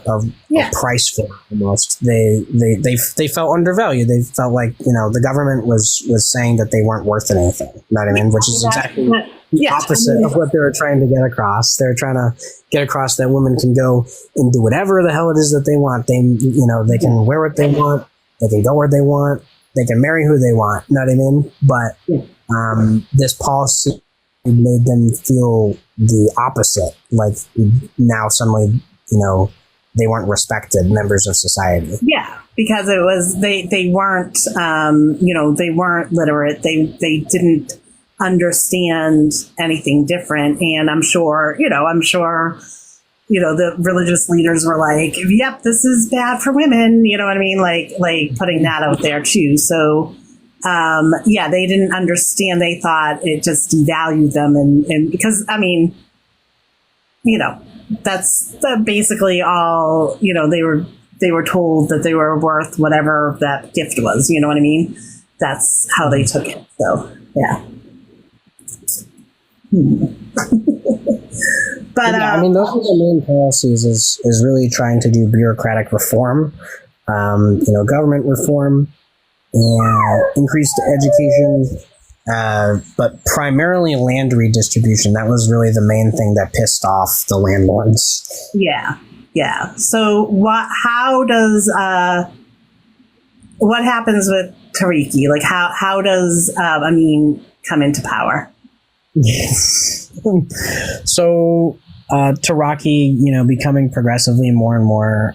price for it almost, they felt undervalued. They felt like, the government was saying that they weren't worth anything. You know what I mean? Which is exactly the opposite of what they were trying to get across. They're trying to get across that women can go and do whatever the hell it is that they want. They can wear what they want. They can go where they want. They can marry who they want. You know what I mean? But this policy made them feel the opposite. Like now suddenly, they weren't respected members of society. Yeah, because it was they weren't they weren't literate. They didn't understand anything different, and I'm sure the religious leaders were like, "Yep, this is bad for women." You know what I mean? Like putting that out there too. So. They didn't understand. They thought it just devalued them, and because that's basically all. They were told that they were worth whatever that gift was. You know what I mean? That's how they took it. So yeah. But those are the main policies. Is really trying to do bureaucratic reform, government reform. And increased education, but primarily land redistribution. That was really the main thing that pissed off the landlords. Yeah. So what happens with Tariqi? Like how does Amin come into power? So Taraki, becoming progressively more and more.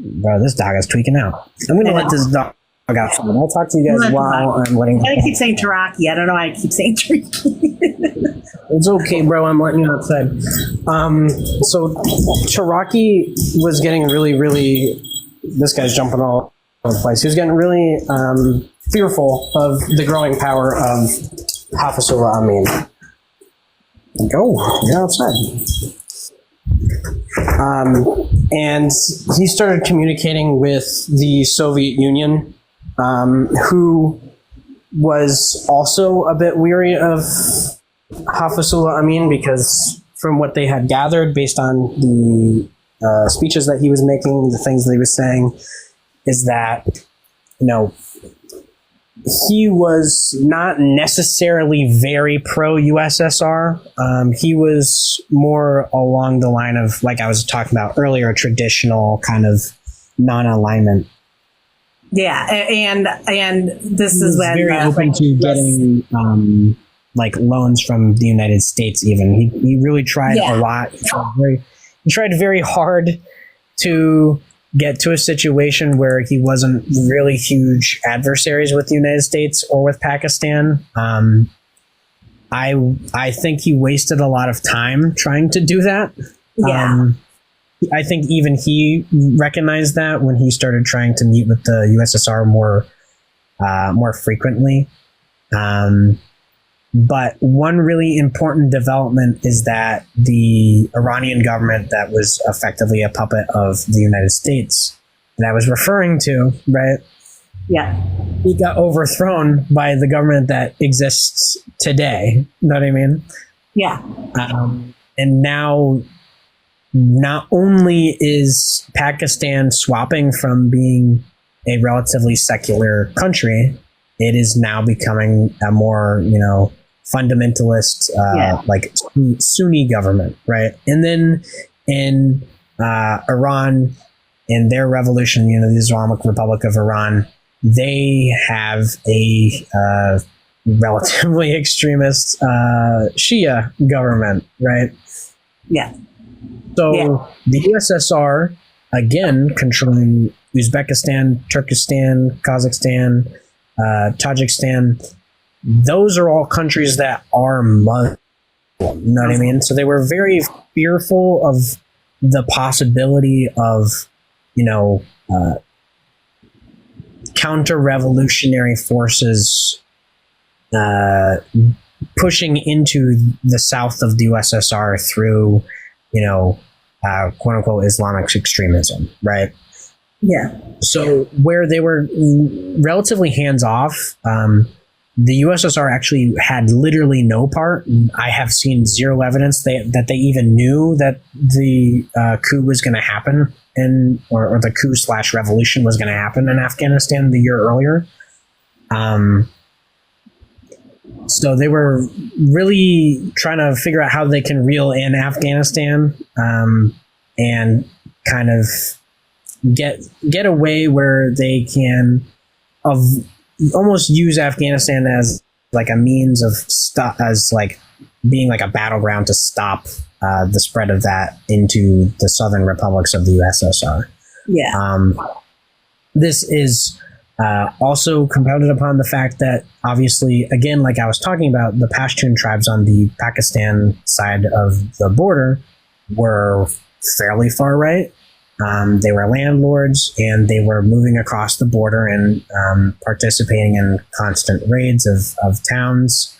Bro, this dog is tweaking out. I'm going to let this dog out. I'll talk to you guys while I'm letting. I keep saying Taraki. I don't know why I keep saying Tariki. It's okay, bro. I'm letting you outside. So Taraki was getting really. This guy's jumping all over the place. He was getting really fearful of the growing power of Hafizullah Amin. Go, get outside. And he started communicating with the Soviet Union, who was also a bit weary of Hafizullah Amin, because from what they had gathered based on the speeches that he was making, the things that he was saying, is that, he was not necessarily very pro-USSR. He was more along the line of, like I was talking about earlier, traditional kind of non-alignment. Yeah, and this is when very open to getting like loans from the United States. Even he really tried a lot. He tried very hard to get to a situation where he wasn't really huge adversaries with the United States or with Pakistan. I think he wasted a lot of time trying to do that. Yeah. I think even he recognized that when he started trying to meet with the USSR more frequently. But one really important development is that the Iranian government that was effectively a puppet of the United States that I was referring to, right, Yeah. He got overthrown by the government that exists today. You know what I mean? Yeah. And now, not only is Pakistan swapping from being a relatively secular country, it is now becoming a more, fundamentalist, like Sunni government, right? And then in Iran, in their revolution, the Islamic Republic of Iran, they have a relatively extremist Shia government, right? Yeah. So the USSR, again, controlling Uzbekistan, Turkestan, Kazakhstan, Tajikistan, those are all countries that are Muslim. You know what I mean? So they were very fearful of the possibility of, counter-revolutionary forces pushing into the south of the USSR through, quote-unquote Islamic extremism, right? Yeah. So where they were relatively hands-off, the USSR actually had literally no part. I have seen zero evidence that they even knew that the coup was going to happen or the coup/revolution was going to happen in Afghanistan the year earlier. So they were really trying to figure out how they can reel in Afghanistan and kind of get a way where they can almost use Afghanistan as like a means of being like a battleground to stop the spread of that into the southern republics of the USSR. Yeah. This is also compounded upon the fact that, obviously, again, like I was talking about, the Pashtun tribes on the Pakistan side of the border were fairly far right. They were landlords, and they were moving across the border and participating in constant raids of towns.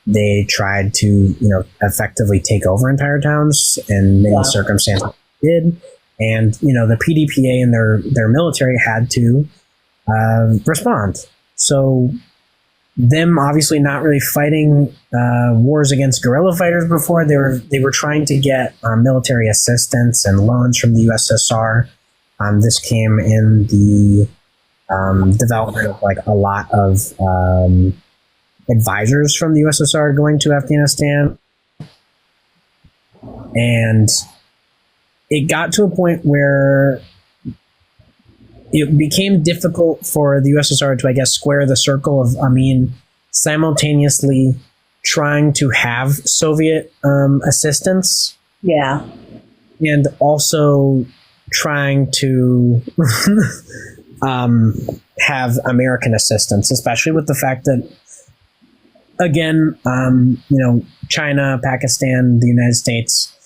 They tried to, effectively take over entire towns, in many circumstances did. And, the PDPA and their military had to respond. So them obviously not really fighting wars against guerrilla fighters before, they were trying to get military assistance and loans from the USSR. This came in the development of like a lot of advisors from the USSR going to Afghanistan. And it got to a point where it became difficult for the USSR to, I guess, square the circle of Amin simultaneously trying to have Soviet assistance. Yeah. And also trying to have American assistance, especially with the fact that, again, China, Pakistan, the United States,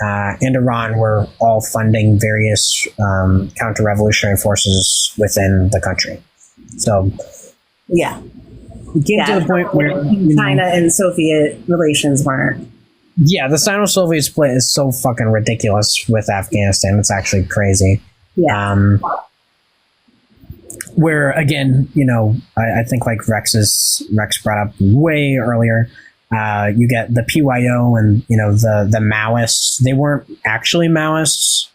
and Iran were all funding various counter-revolutionary forces within the country. So, yeah, we came to the point where China and Soviet relations weren't. Yeah, the Sino-Soviet split is so fucking ridiculous with Afghanistan. It's actually crazy. Yeah. Where, again, I think like Rex brought up way earlier. You get the PYO and, the Maoists. They weren't actually Maoists.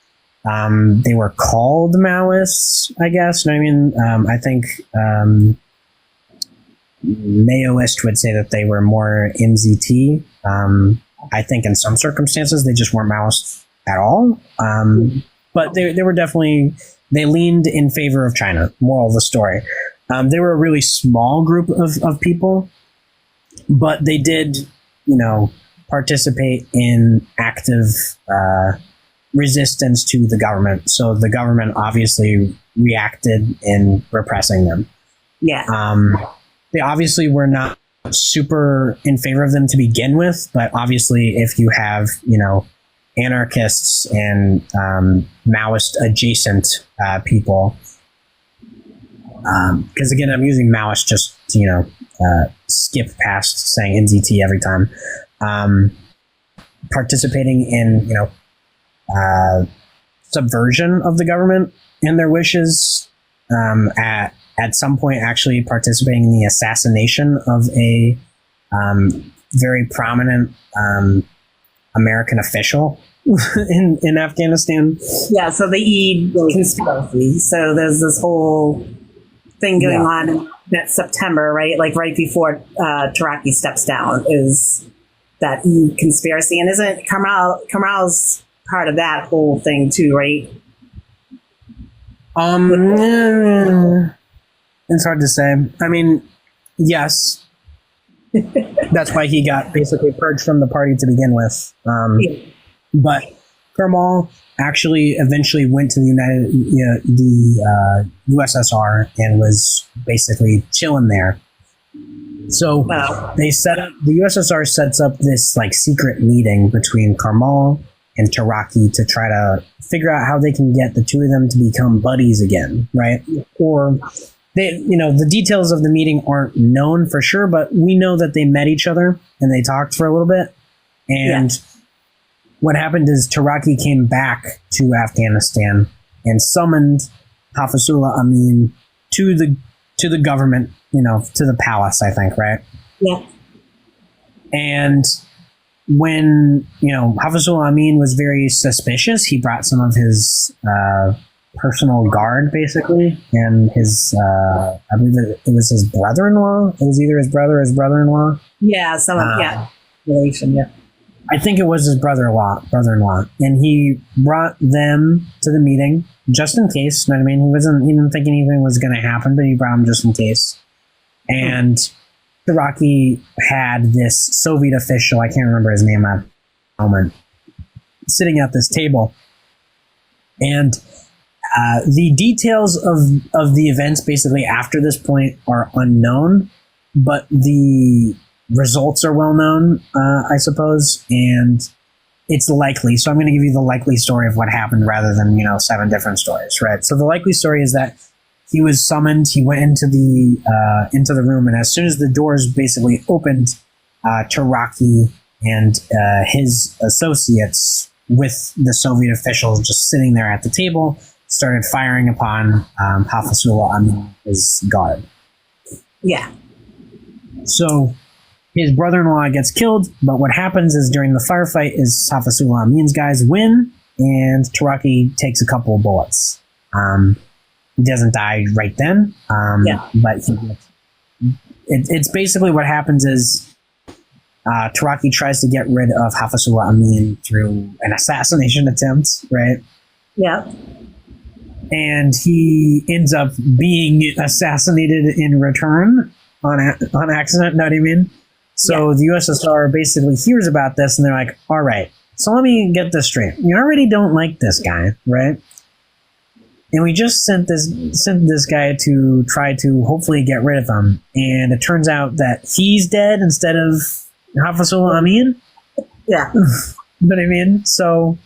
They were called Maoists, I guess. You know what I mean? I think Maoist would say that they were more MZT. I think in some circumstances they just weren't Maoists at all. But they were definitely, they leaned in favor of China. Moral of the story. They were a really small group of people. But they did, participate in active resistance to the government. So the government obviously reacted in repressing them. Yeah. They obviously were not super in favor of them to begin with, but obviously if you have, anarchists and Maoist adjacent people, because again, I'm using Maoist just to, skip past saying NZT every time. Participating in, subversion of the government and their wishes, at some point actually participating in the assassination of a very prominent American official in Afghanistan. Yeah, so the E conspiracy. So there's this whole thing going on in that September, right? Like right before Taraki steps down is that E conspiracy. And isn't Kamal's part of that whole thing too, right? It's hard to say. I mean, yes. That's why he got basically purged from the party to begin with. But Kamal actually eventually went to the USSR and was basically chilling there. So they set up, the USSR sets up this like secret meeting between Kamal and Taraki to try to figure out how they can get the two of them to become buddies again, right? Or they, the details of the meeting aren't known for sure, but we know that they met each other and they talked for a little bit. And what happened is Taraki came back to Afghanistan and summoned Hafizullah Amin to the government, to the palace, I think, right? Yeah. And when, Hafizullah Amin was very suspicious, he brought some of his personal guard, basically, and his, I believe it was his brother-in-law. It was either his brother or his brother-in-law. Yeah, relation, yeah. I think it was his brother-in-law. And he brought them to the meeting just in case, you know what I mean? He didn't think anything was going to happen, but he brought them just in case. And Taraki had this Soviet official, I can't remember his name at the moment, sitting at this table. And the details of the events basically after this point are unknown, but the results are well known, I suppose, and it's likely. So I'm going to give you the likely story of what happened rather than, 7 different stories, right? So the likely story is that he was summoned. He went into the room, and as soon as the doors basically opened, Taraki and his associates with the Soviet officials just sitting there at the table started firing upon Hafizullah Amin, his guard. Yeah. So his brother-in-law gets killed, but what happens is during the firefight is Hafizullah Amin's guys win, and Taraki takes a couple of bullets. He doesn't die right then, but it's basically what happens is Taraki tries to get rid of Hafizullah Amin through an assassination attempt, right? Yeah. And he ends up being assassinated in return on accident, know what I mean? So the USSR basically hears about this and they're like, all right, so let me get this straight. You already don't like this guy, right? And we just sent this guy to try to hopefully get rid of him. And it turns out that he's dead instead of Hafizullah Amin. Yeah. You know what I mean? So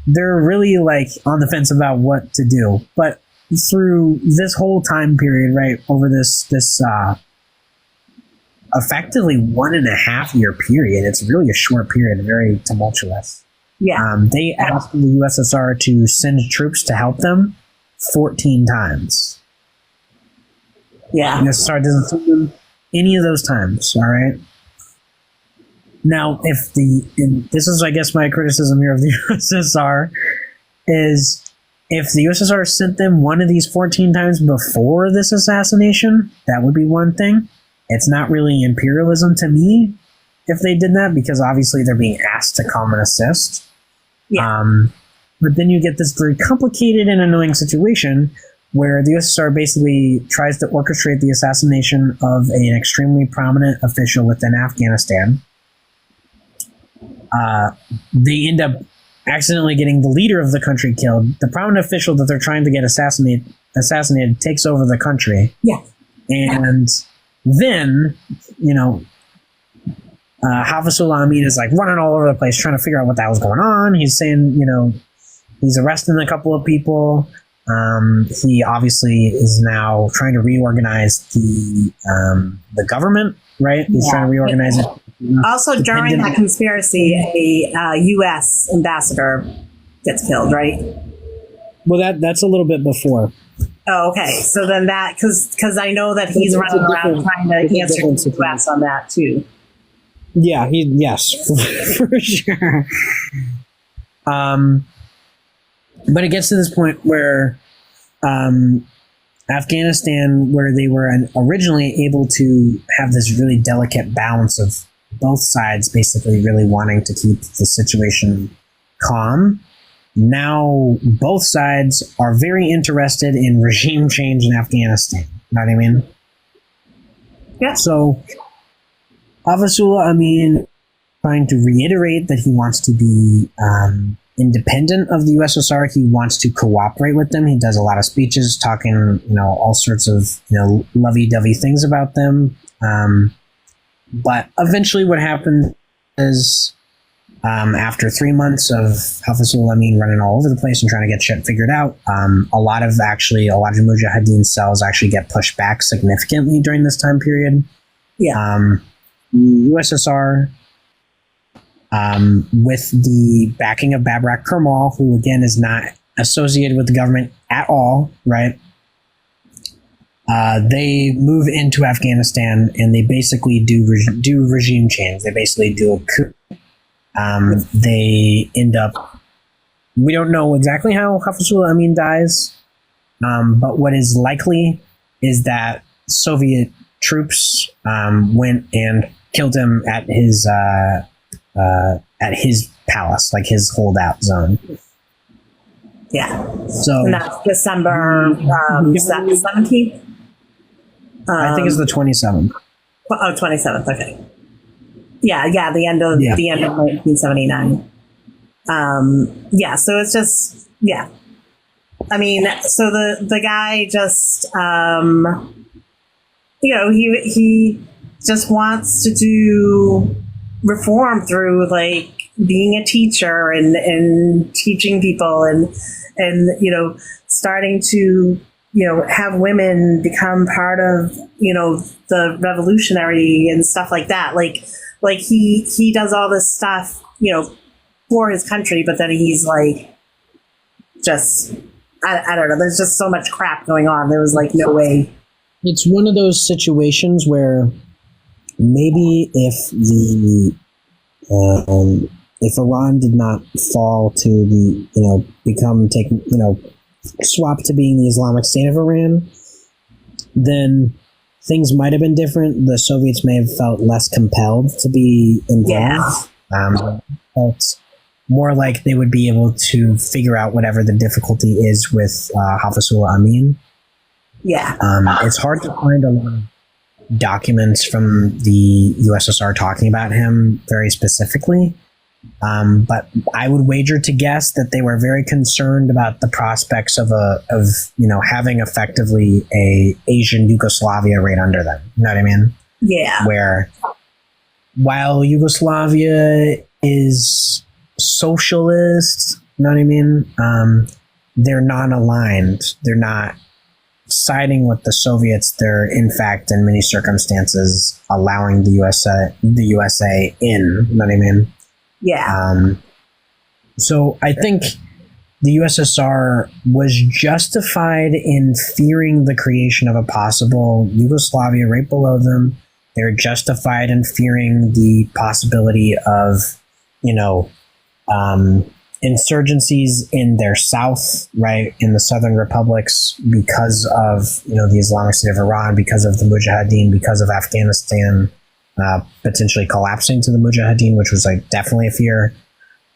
they're really like on the fence about what to do. But through this whole time period, right, over this effectively 1.5 year period, it's really a short period, very tumultuous. Yeah. They asked the USSR to send troops to help them 14 times. Yeah. The USSR doesn't send them any of those times, all right? Now, this is, I guess, my criticism here of the USSR, is if the USSR sent them one of these 14 times before this assassination, that would be one thing. It's not really imperialism to me if they did that, because obviously they're being asked to come and assist. Yeah. But then you get this very complicated and annoying situation where the USSR basically tries to orchestrate the assassination of an extremely prominent official within Afghanistan. They end up accidentally getting the leader of the country killed. The prominent official that they're trying to get assassinated takes over the country. Yeah. And then, Hafizullah Amin is like running all over the place trying to figure out what the hell's going on. He's saying, he's arresting a couple of people. He obviously is now trying to reorganize the government, right? He's trying to reorganize it. Also, during that conspiracy, a U.S. ambassador gets killed, right? Well, that's a little bit before. Oh, okay. So then that, because I know that he's It's a running around different- trying to it's a answer different the US on that too. Yeah, yes, for sure. But it gets to this point where Afghanistan, where they were originally able to have this really delicate balance of both sides basically really wanting to keep the situation calm. Now both sides are very interested in regime change in Afghanistan. You know what I mean? Yeah. So Hafizullah Amin trying to reiterate that he wants to be independent of the USSR. He wants to cooperate with them. He does a lot of speeches talking, all sorts of, lovey-dovey things about them. But eventually what happened is after 3 months of Hafizullah Amin running all over the place and trying to get shit figured out, a lot of Mujahideen cells actually get pushed back significantly during this time period. Yeah. USSR, with the backing of Babrak Karmal, who again is not associated with the government at all, right? They move into Afghanistan and they basically do regime change. They basically do a coup. They end up. We don't know exactly how Hafizullah Amin dies, but what is likely is that Soviet troops went and killed him at his palace, like his holdout zone. Yeah. So And that's December 17th? I think it's the 27th. Oh, 27th. Okay. Yeah. The end of 1979. Yeah. So it's just, yeah. I mean, so the guy just, he just wants to do reform through like being a teacher and teaching people and starting to have women become part of the revolutionary and stuff like that. Like he does all this stuff for his country, but then he's like just I don't know. There's just so much crap going on. There was like no way. It's one of those situations where maybe if Iran did not fall to the swap to being the Islamic State of Iran, then things might have been different. The Soviets may have felt less compelled to be involved. Felt more like they would be able to figure out whatever the difficulty is with Hafizullah Amin. Yeah. It's hard to find a lot of documents from the USSR talking about him very specifically. But I would wager to guess that they were very concerned about the prospects of having effectively a Asian Yugoslavia right under them. You know what I mean? Yeah. Where while Yugoslavia is socialist, you know what I mean? They're non-aligned. They're not siding with the Soviets. They're in fact, in many circumstances, allowing the USA in. You know what I mean? Yeah. So I think the USSR was justified in fearing the creation of a possible Yugoslavia right below them. They're justified in fearing the possibility of, insurgencies in their south, right, in the southern republics, because of the Islamic State of Iran, because of the Mujahideen, because of Afghanistan potentially collapsing to the Mujahideen, which was like definitely a fear.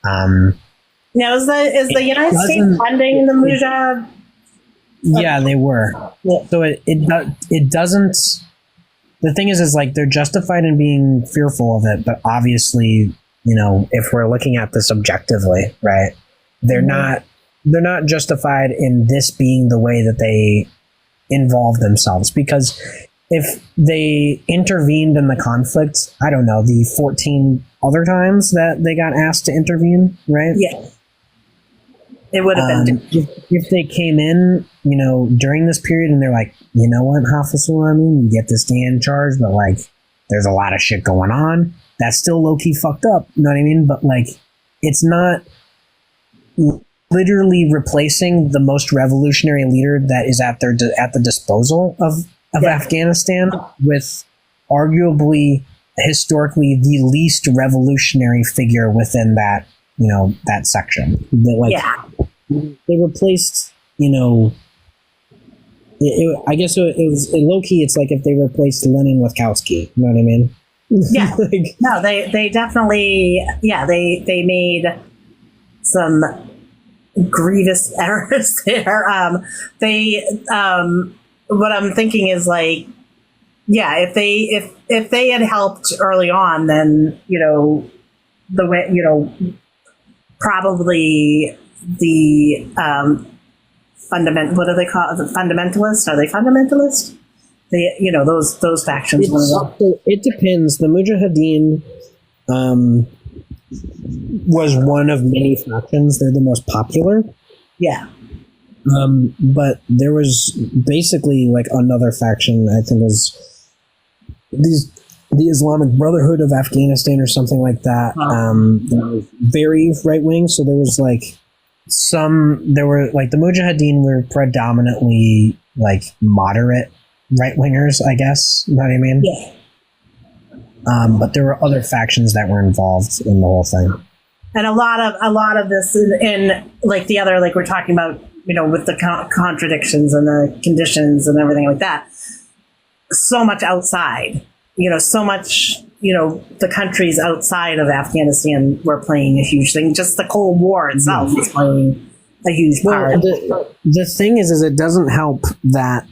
Now, is the United States funding the Mujahideen? Yeah, they were. Yeah. So it doesn't. The thing is like they're justified in being fearful of it, but obviously, if we're looking at this objectively, right, they're not justified in this being the way that they involve themselves, because if they intervened in the conflict, I don't know, the 14 other times that they got asked to intervene, right? Yeah. It would have been. If they came in, during this period and they're like, you know what, Hafizullah Amin, you get to stay in charge, but like, there's a lot of shit going on. That's still low-key fucked up, you know what I mean? But like, it's not literally replacing the most revolutionary leader that is at the disposal of Afghanistan with arguably historically the least revolutionary figure within that, that section. They replaced, I guess it was low key. It's like if they replaced Lenin with Kautsky. You know what I mean? Yeah. No, they definitely, they made some grievous errors there. What I'm thinking is like, if they had helped early on, then, the way, probably the, what do they call it? The fundamentalists? Are they fundamentalist? Those factions. So it depends. The Mujahideen was one of many factions. They're the most popular. Yeah. But there was basically like another faction. I think was the Islamic Brotherhood of Afghanistan or something like that. That was very right wing. So there was like the Mujahideen were predominantly like moderate right wingers, I guess. You know what I mean? Yeah. But there were other factions that were involved in the whole thing. And a lot of this in like the other, like we're talking about, with the contradictions and the conditions and everything like that. So much outside, so much, the countries outside of Afghanistan were playing a huge thing. Just the Cold War itself was playing a huge part. The thing is it doesn't help that,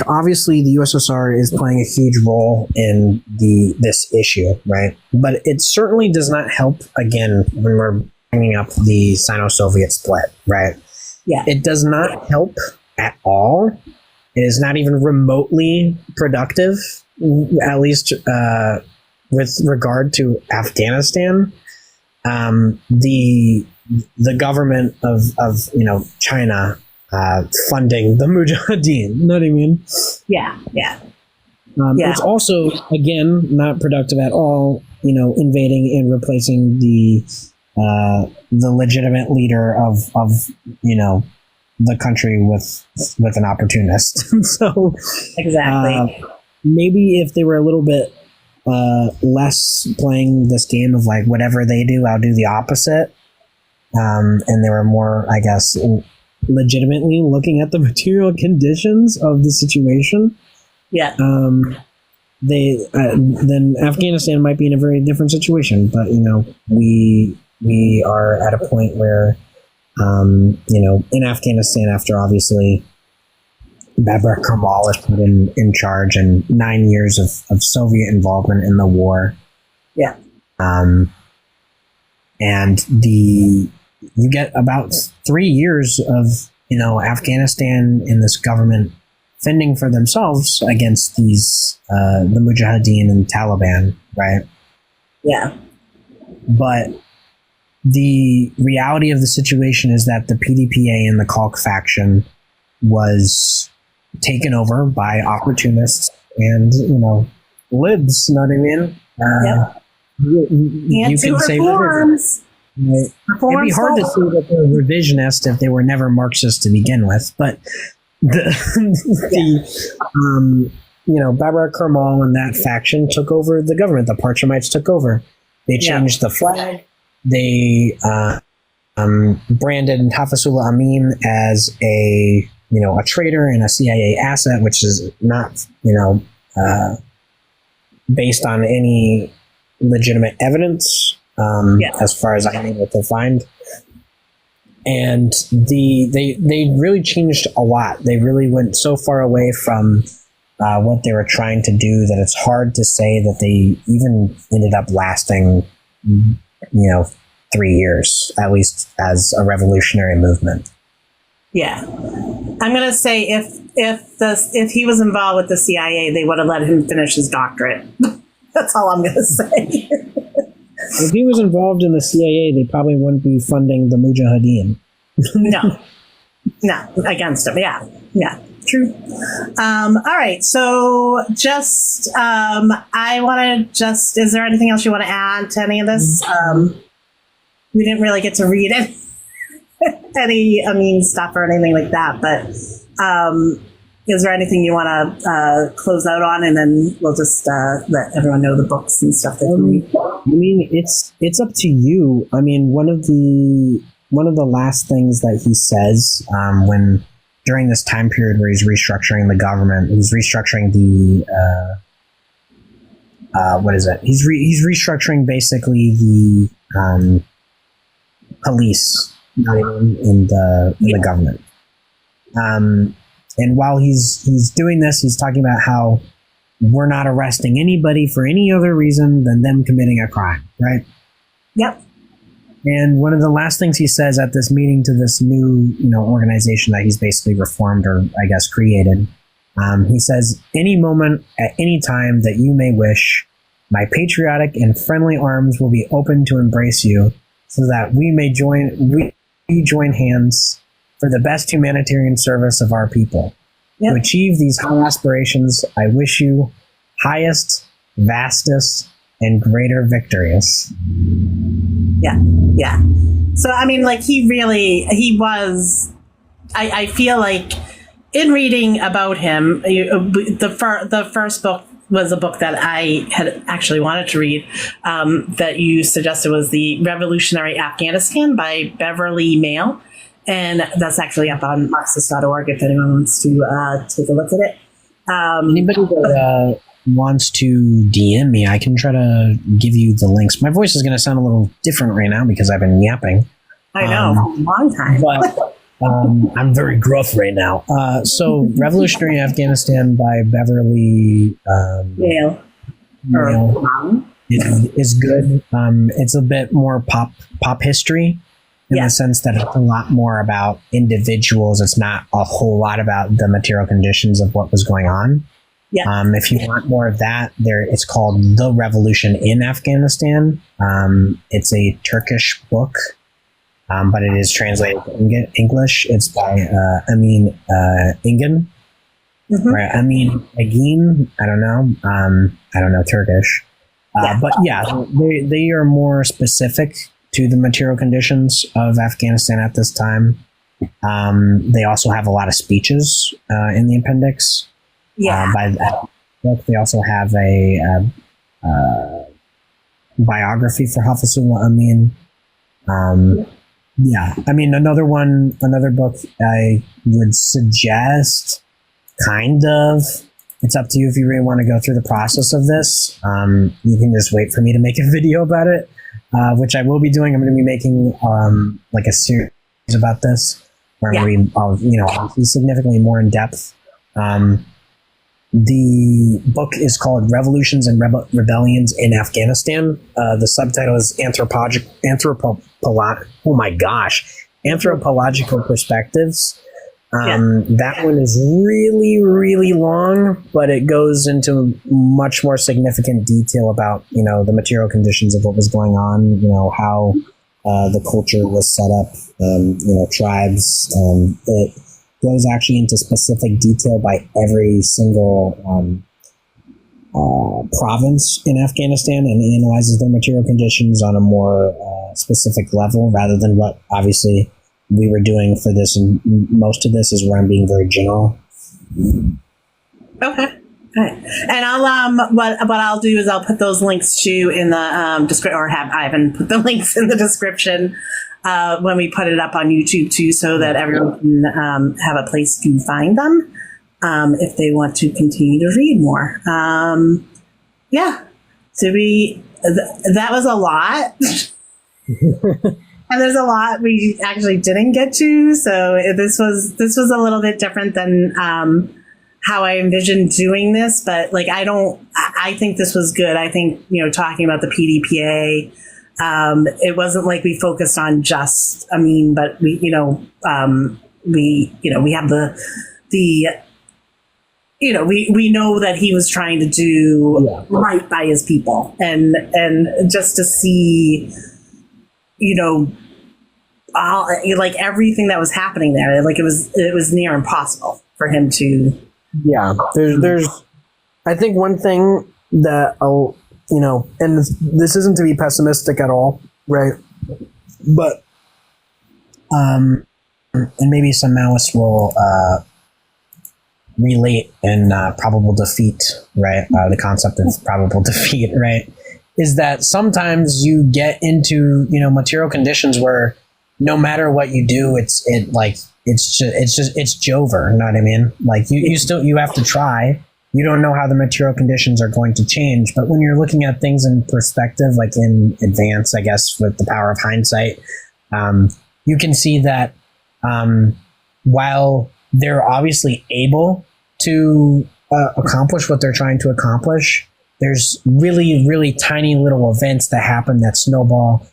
obviously the USSR is playing a huge role in this issue, right? But it certainly does not help, again, when we're bringing up the Sino-Soviet split, right? Yeah. It does not help at all. It is not even remotely productive, at least with regard to Afghanistan. The government of China funding the Mujahideen. You know what I mean? Yeah. It's also, again, not productive at all, invading and replacing the legitimate leader of the country with an opportunist. So exactly. Maybe if they were a little bit less playing this game of like whatever they do, I'll do the opposite, and they were more, I guess, legitimately looking at the material conditions of the situation. Yeah. Then Afghanistan might be in a very different situation. But we are at a point where in Afghanistan, after obviously Babur Karmal was put in charge and 9 years of Soviet involvement in the war. Yeah. And you get about 3 years of, Afghanistan and this government fending for themselves against these, the Mujahideen and Taliban, right? Yeah. But the reality of the situation is that the PDPA and the Kalk faction was taken over by opportunists and, libs, you know what I mean? You can say reforms. It'd be hard to say that they're revisionist if they were never Marxist to begin with, but Babur Karmal and that faction took over the government. The Parchamites took over. They changed the flag. They branded Hafizullah Amin as a traitor and a CIA asset, which is not based on any legitimate evidence, as far as I'm able to find. And they really changed a lot. They really went so far away from what they were trying to do that it's hard to say that they even ended up lasting 3 years, at least as a revolutionary movement. Yeah. I'm going to say if he was involved with the CIA, they would have let him finish his doctorate. That's all I'm going to say. If he was involved in the CIA, they probably wouldn't be funding the Mujahideen. No, against him. Yeah, true. All right. So just, I want to is there anything else you want to add to any of this? we didn't really get to read any Amin stuff or anything like that. But is there anything you want to close out on, and then we'll just let everyone know the books and stuff they can read? I mean, it's up to you. I mean, one of the last things that he says when during this time period where he's restructuring the government, he's restructuring the what is it? He's restructuring basically the police in the government. And while he's doing this, he's talking about how we're not arresting anybody for any other reason than them committing a crime, right? Yep. And one of the last things he says at this meeting to this new, organization that he's basically reformed or I guess created, he says, "Any moment at any time that you may wish, my patriotic and friendly arms will be open to embrace you, so that we may join hands for the best humanitarian service of our people. Yep. To achieve these high aspirations, I wish you highest, vastest, and greater victories." Yeah. So, I mean, like, he was, I feel like in reading about him, the first book was a book that I had actually wanted to read, that you suggested was The Revolutionary Afghanistan by Beverly Mail. And that's actually up on Marxist.org if anyone wants to take a look at it. Anybody that wants to DM me, I can try to give you the links. My voice is going to sound a little different right now because I've been yapping. I know, for a long time. But I'm very gruff right now. So Revolutionary Afghanistan by Beverly Mail is good. It's a bit more pop history in the sense that it's a lot more about individuals. It's not a whole lot about the material conditions of what was going on. Yeah. If you want more of that, it's called The Revolution in Afghanistan. It's a Turkish book, but it is translated to English. It's by Amin Engin. Right, Amin Egin. I don't know Turkish. But yeah, they are more specific to the material conditions of Afghanistan at this time. They also have a lot of speeches in the appendix. Yeah. By that book, they also have a biography for Hafizullah Amin. Yeah, I mean, another book I would suggest, kind of, it's up to you if you really want to go through the process of this. You can just wait for me to make a video about it, which I will be doing. I'm going to be making like a series about this, where I'm going to be significantly more in depth. The book is called Revolutions and Rebellions in Afghanistan. The subtitle is Anthropological Perspectives. That one is really, really long, but it goes into much more significant detail about, the material conditions of what was going on, how the culture was set up, tribes. It goes actually into specific detail by every single province in Afghanistan and analyzes their material conditions on a more specific level rather than what obviously we were doing for this. And most of this is where I'm being very general. Okay. All right. And I'll what I'll do is I'll put those links to in the description, or have Ivan put the links in the description when we put it up on YouTube too, so that everyone can have a place to find them if they want to continue to read more. So that was a lot. And there's a lot we actually didn't get to. So this was a little bit different than how I envisioned doing this. But I think this was good. I think, talking about the PDPA, it wasn't like we focused on just Amin, but we have we know that he was trying to do right by his people, and just to see, everything that was happening there, it was near impossible for him to. Yeah, there's I think one thing that and this isn't to be pessimistic at all, right? But and maybe some Maoists will relate in probable defeat, right? The concept of probable defeat, right? Is that sometimes you get into, you know, material conditions where no matter what you do, it's Jover, you know what I mean? Like you have to try. You don't know how the material conditions are going to change, but when you're looking at things in perspective, like in advance, I guess, with the power of hindsight, you can see that while they're obviously able to accomplish what they're trying to accomplish, there's really, really tiny little events that happen that snowball.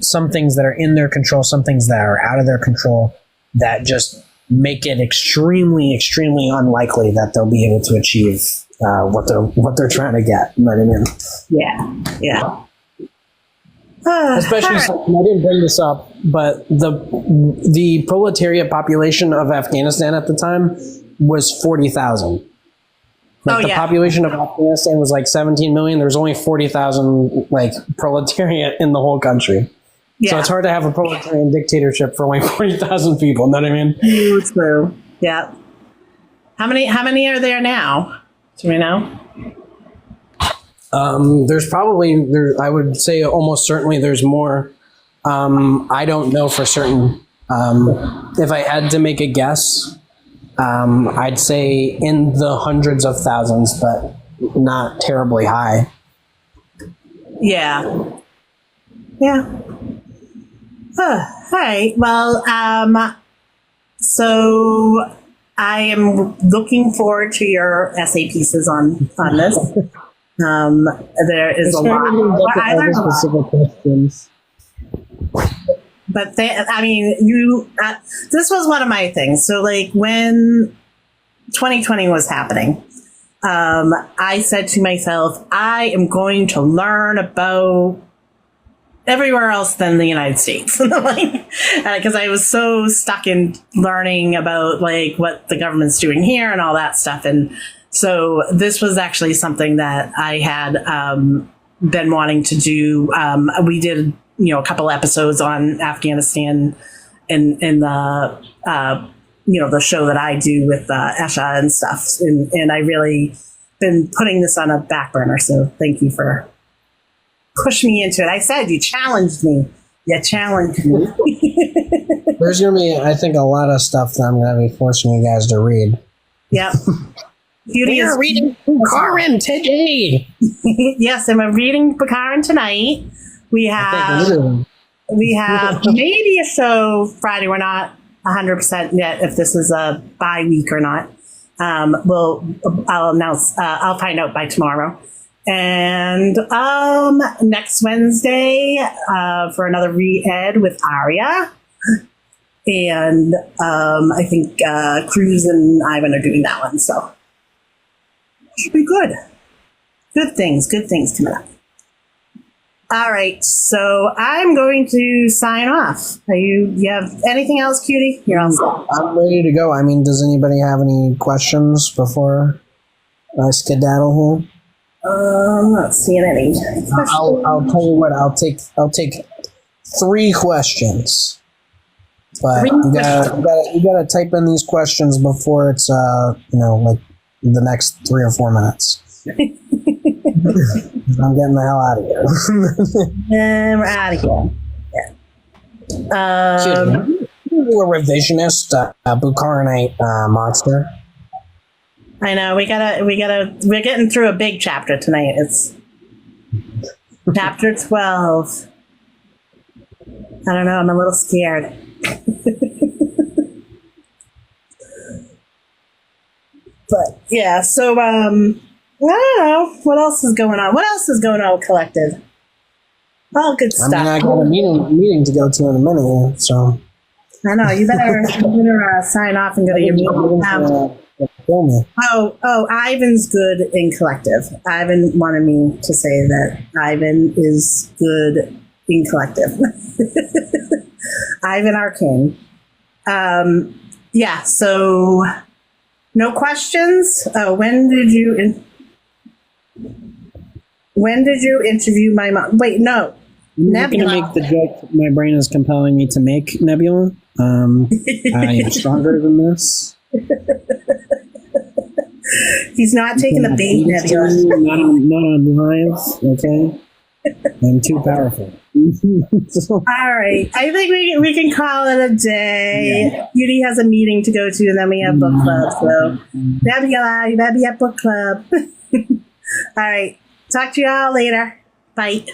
Some things that are in their control, some things that are out of their control, that just make it extremely, extremely unlikely that they'll be able to achieve what they're trying to get. You know what I mean? Yeah. Especially, I didn't bring this up, but the proletariat population of Afghanistan at the time was 40,000. Like the population of Afghanistan was like 17 million. There's only 40,000 like proletariat in the whole country. Yeah. So it's hard to have a proletarian dictatorship for only 40,000 people. You know what I mean? True. Yeah. How many are there now? Do we know? There's probably I would say almost certainly there's more. I don't know for certain. If I had to make a guess, I'd say in the hundreds of thousands, but not terribly high. Yeah. All right. Well, so I am looking forward to your essay pieces on this. There is a lot. I learned a lot. Questions. But this was one of my things. So like when 2020 was happening, I said to myself, I am going to learn about everywhere else than the United States. Because I was so stuck in learning about like what the government's doing here and all that stuff. And so this was actually something that I had been wanting to do. We did, a couple episodes on Afghanistan in the, the show that I do with Esha and stuff. And I really been putting this on a back burner. So thank you for pushing me into it. I said, you challenged me. There's going to be, I think, a lot of stuff that I'm going to be forcing you guys to read. Yep. We are reading Bukharin today. Yes, I'm reading Bukharin tonight. We have maybe a show Friday. We're not 100% yet if this is a bye week or not. I'll announce. I'll find out by tomorrow. And next Wednesday for another re-ed with Aria. And I think Cruz and Ivan are doing that one. So should be good. Good things coming up. All right, so I'm going to sign off. You have anything else, Cutie? You're all set. I'm ready to go. I mean, does anybody have any questions before I skedaddle here? I'm not seeing any. I'll tell you what. I'll take 3 questions. But you gotta type in these questions before it's like the next 3 or 4 minutes. I'm getting the hell out of here. And we're out of here. You're a revisionist, Bukharinite monster. I know we're getting through a big chapter tonight. It's chapter 12. I don't know. I'm a little scared. But yeah, so I don't know what else is going on. What else is going on with Collective? All good stuff. I mean, I got a meeting to go to in a minute, so I know you better sign off and go to your meeting. Ivan's good in Collective. Ivan wanted me to say that Ivan is good in Collective. Ivan, our king. Yeah. So, no questions. When did you interview my mom? Wait, no. I'm not going to make the joke my brain is compelling me to make, Nebula. I am stronger than this. He's not taking the bait, Nebula. Not on live, okay? I'm too powerful. So, All right. I think we can call it a day. Yeah. Beauty has a meeting to go to, and then we have book club. So, Nebula, you better be at book club. All right. Talk to you all later. Bye.